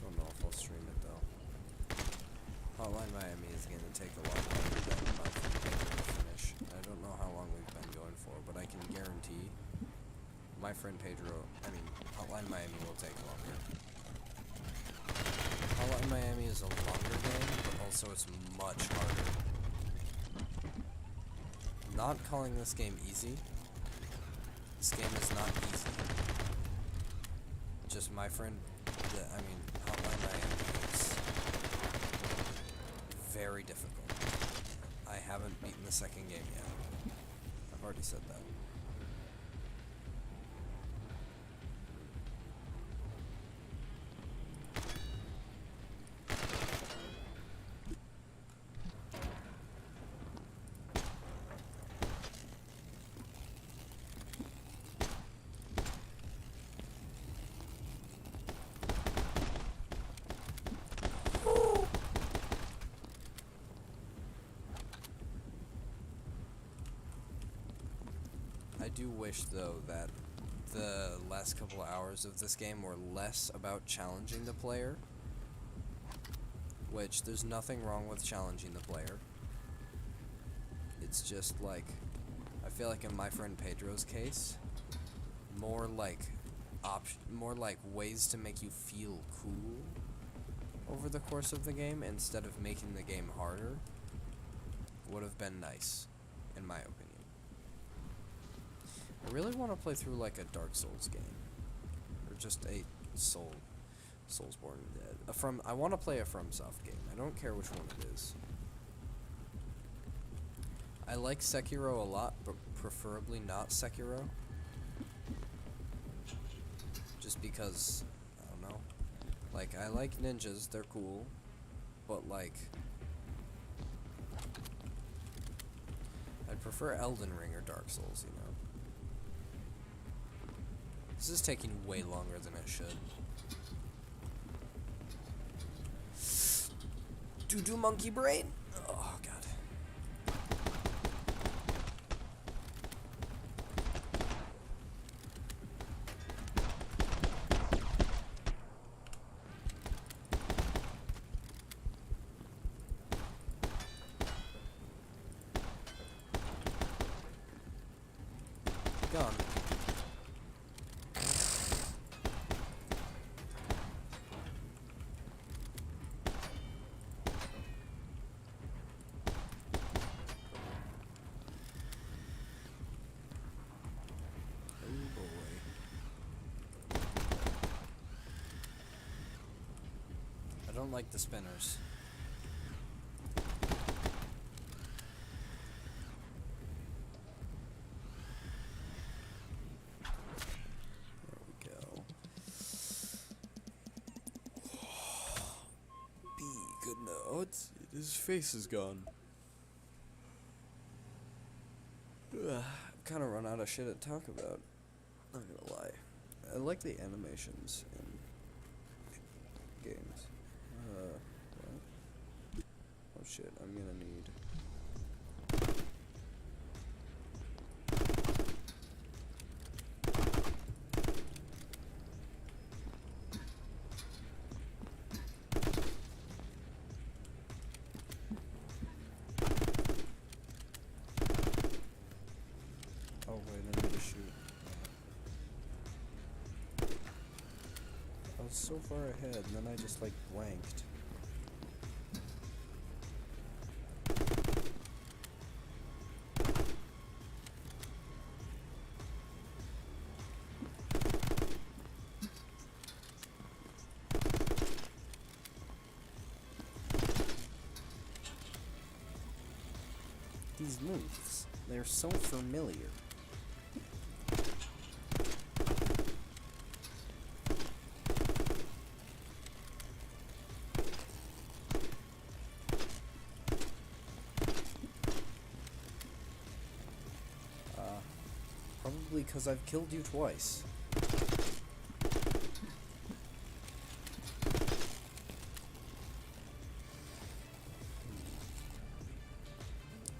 Don't know if I'll stream it though. Hotline Miami is going to take a lot longer than a month to finish. I don't know how long we've been going for, but I can guarantee My Friend Pedro, Hotline Miami will take longer. Hotline Miami is a longer game, but also it's much harder. Not calling this game easy. This game is not easy. Just My Friend, Hotline Miami is very difficult. I haven't beaten the second game yet. I've already said that. I do wish, though, that the last couple of hours of this game were less about challenging the player, which there's nothing wrong with challenging the player. It's just like, I feel like in My Friend Pedro's case, more like ways to make you feel cool over the course of the game instead of making the game harder. would have been nice, in my opinion. I really want to play through like a Dark Souls game, or just a Soulsborne. I want to play a FromSoft game. I don't care which one it is. I like Sekiro a lot, but preferably not Sekiro. Just because, I don't know. Like, I like ninjas, they're cool, but like, I'd prefer Elden Ring or Dark Souls, you know? This is taking way longer than it should. Doo-doo monkey brain? Oh, God. Gone. I don't like the spinners. There we go. Be good now. Oh, his face is gone. I've kind of run out of shit to talk about. Not gonna lie. I like the animations in games. What? Oh shit, I'm gonna need... Oh wait, I need to shoot. I was so far ahead, and then I just like blanked. These moves, they're so familiar. Probably because I've killed you twice.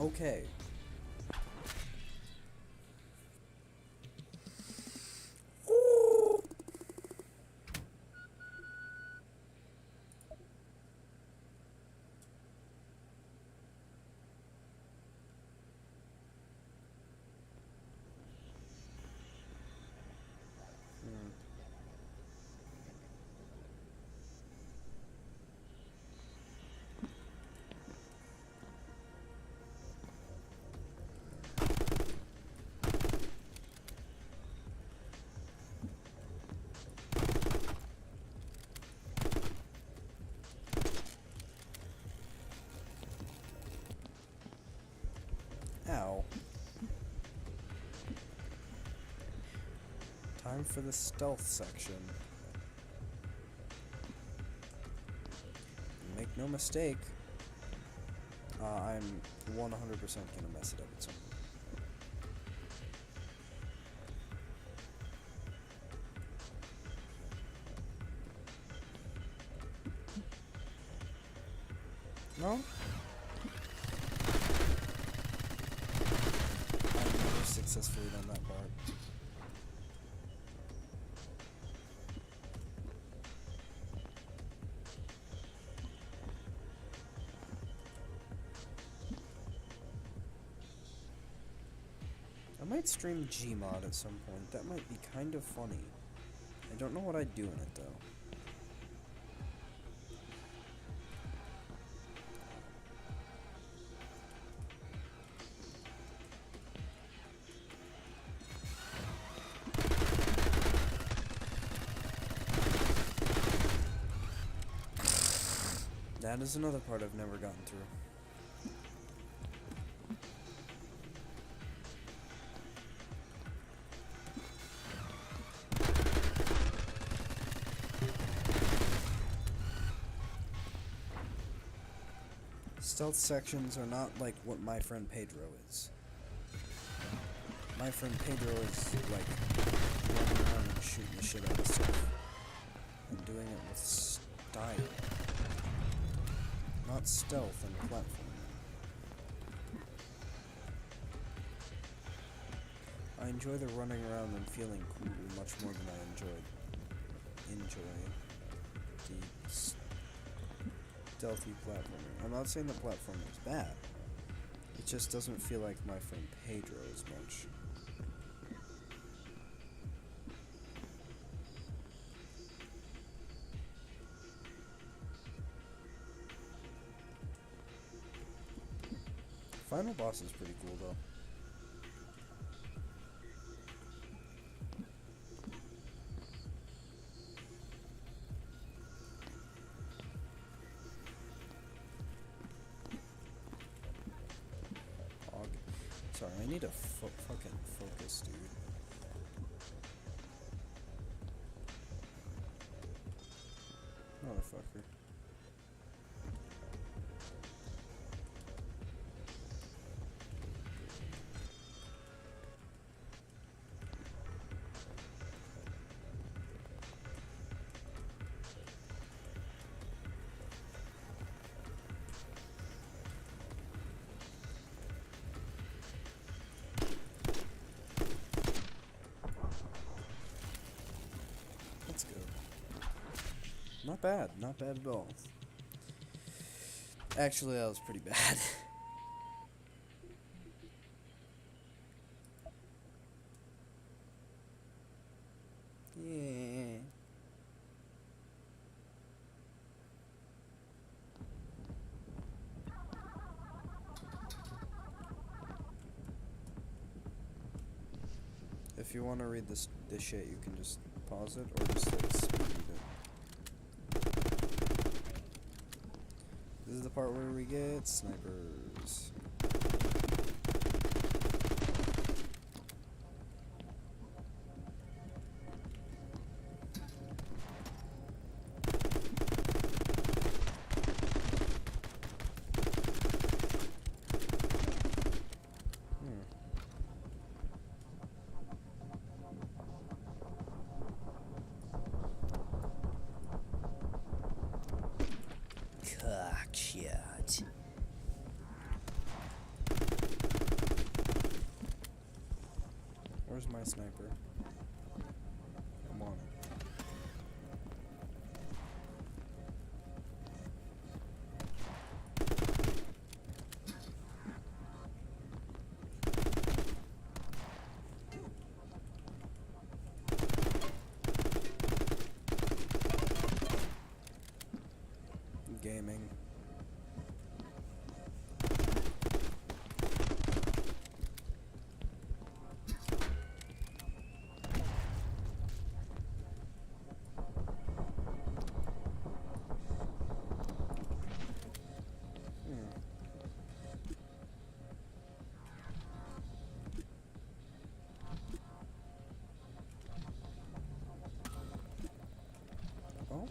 Okay. Ow. Time for the stealth section. Make no mistake, I'm 100% gonna mess it up at some point. No? I've never successfully done that part. I might stream Gmod at some point. That might be kind of funny. I don't know what I'd do in it, though. That is another part I've never gotten through. Stealth sections are not like what my friend Pedro is. My friend Pedro is like running around and shooting the shit out of stuff. And doing it with style. Not stealth and platforming. I enjoy the running around and feeling cool much more than I enjoy the stealthy platforming. I'm not saying the platforming is bad. It just doesn't feel like my friend Pedro as much. Final boss is pretty cool though. Sorry, I need to fucking focus, dude. Motherfucker. That's good. Not bad. Not bad at all. Actually, that was pretty bad. Yeah. If you want to read this shit, you can just pause it or just like speed it. This is the part where we get snipers. Cockshot. Where's my sniper? Come on. Gaming. Oh.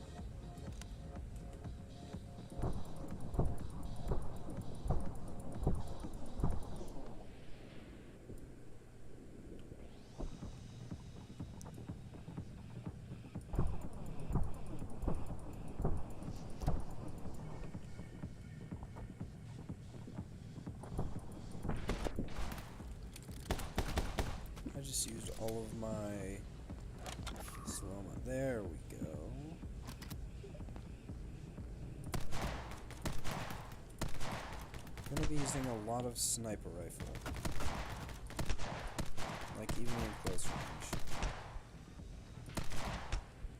I just used all of my slow-mo. There we go. I'm gonna be using a lot of sniper rifle. Like even in close range.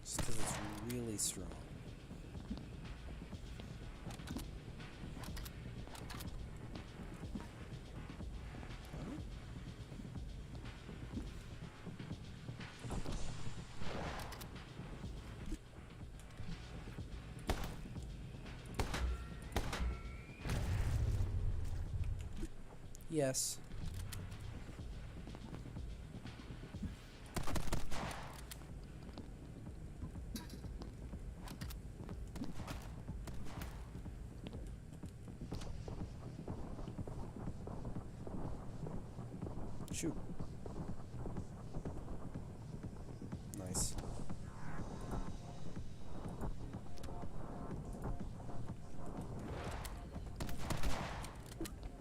Just because it's really strong. Yes. Shoot. Nice.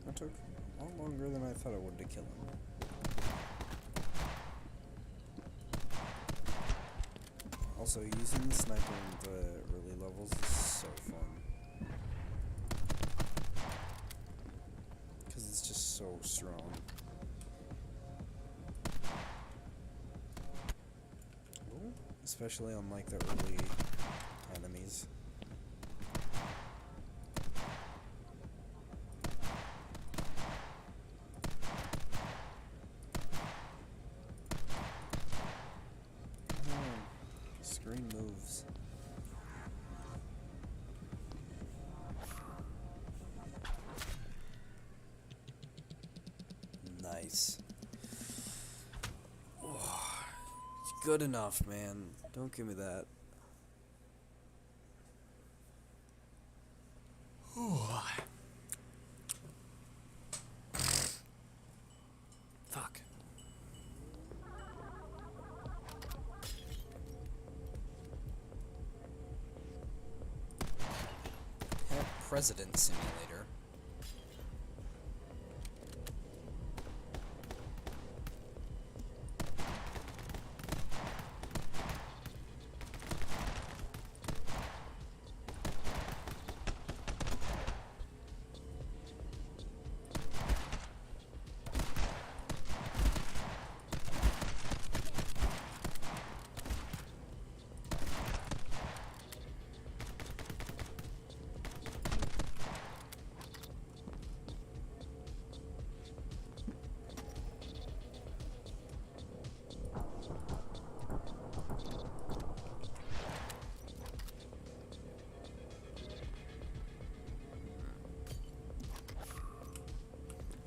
That took a lot longer than I thought it would to kill him. Also, using the sniper in the early levels is so fun. Because it's just so strong. Ooh, especially on like the early enemies. Screen moves. Nice. Oh, it's good enough, man. Don't give me that. Fuck. Pet President Simulator.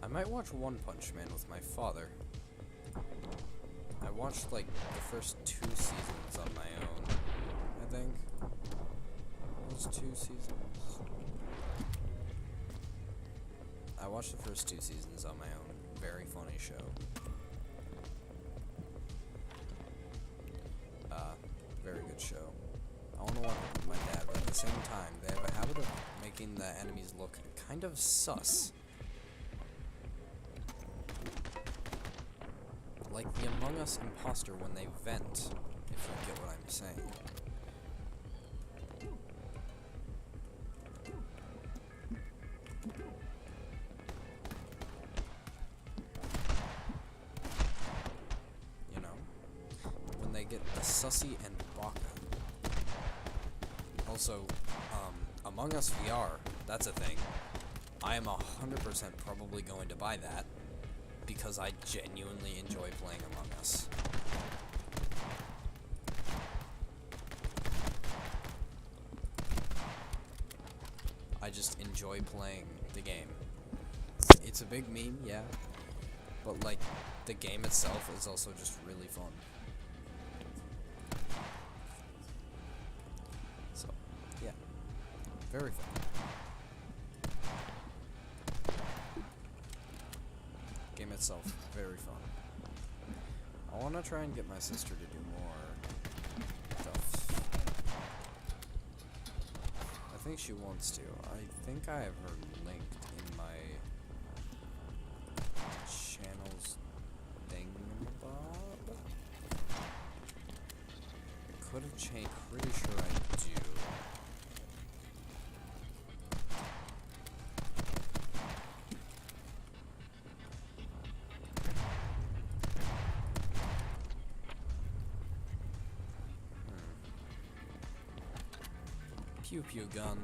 I might watch One Punch Man with my father. I watched like the first 2 seasons on my own, I think. Those 2 seasons. I watched the first 2 seasons on my own. Very funny show. Very good show. I want to watch it with my dad, but at the same time, they have a habit of making the enemies look kind of sus. Like the Among Us imposter when they vent, if you get what I'm saying. You know? When they get the Sussy and Baka. Also, Among Us VR, that's a thing. I am 100% probably going to buy that. Because I genuinely enjoy playing Among Us. I just enjoy playing the game. It's a big meme, yeah. But like, the game itself is also just really fun. So, yeah. Very fun. Game itself, very fun. I want to try and get my sister to do more stuff. I think she wants to. I think I have her linked in my channel's thingamabob. Could have changed. Pretty sure I do. Pew pew gun.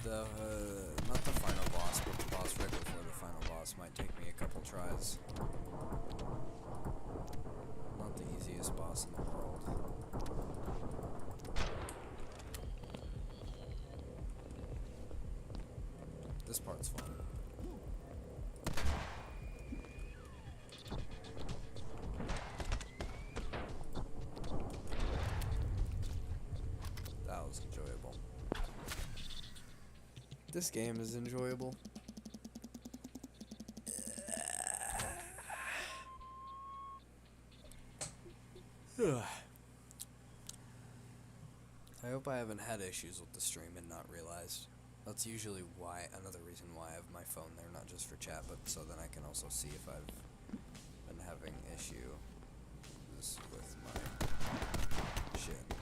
Not the final boss, but the boss right before the final boss might take me a couple tries. Not the easiest boss in the world. This part's fun. That was enjoyable. This game is enjoyable. I hope I haven't had issues with the stream and not realized. That's usually why, another reason why I have my phone there, not just for chat, but so then I can also see if I've been having issues with my shit.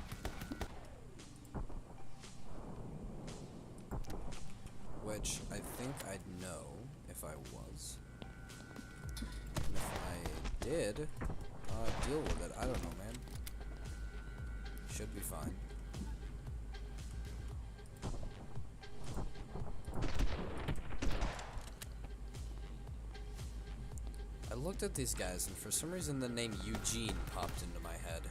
Which I think I'd know if I was. And if I did, deal with it. I don't know, man. Should be fine. I looked at these guys, and for some reason the name Eugene popped into my head.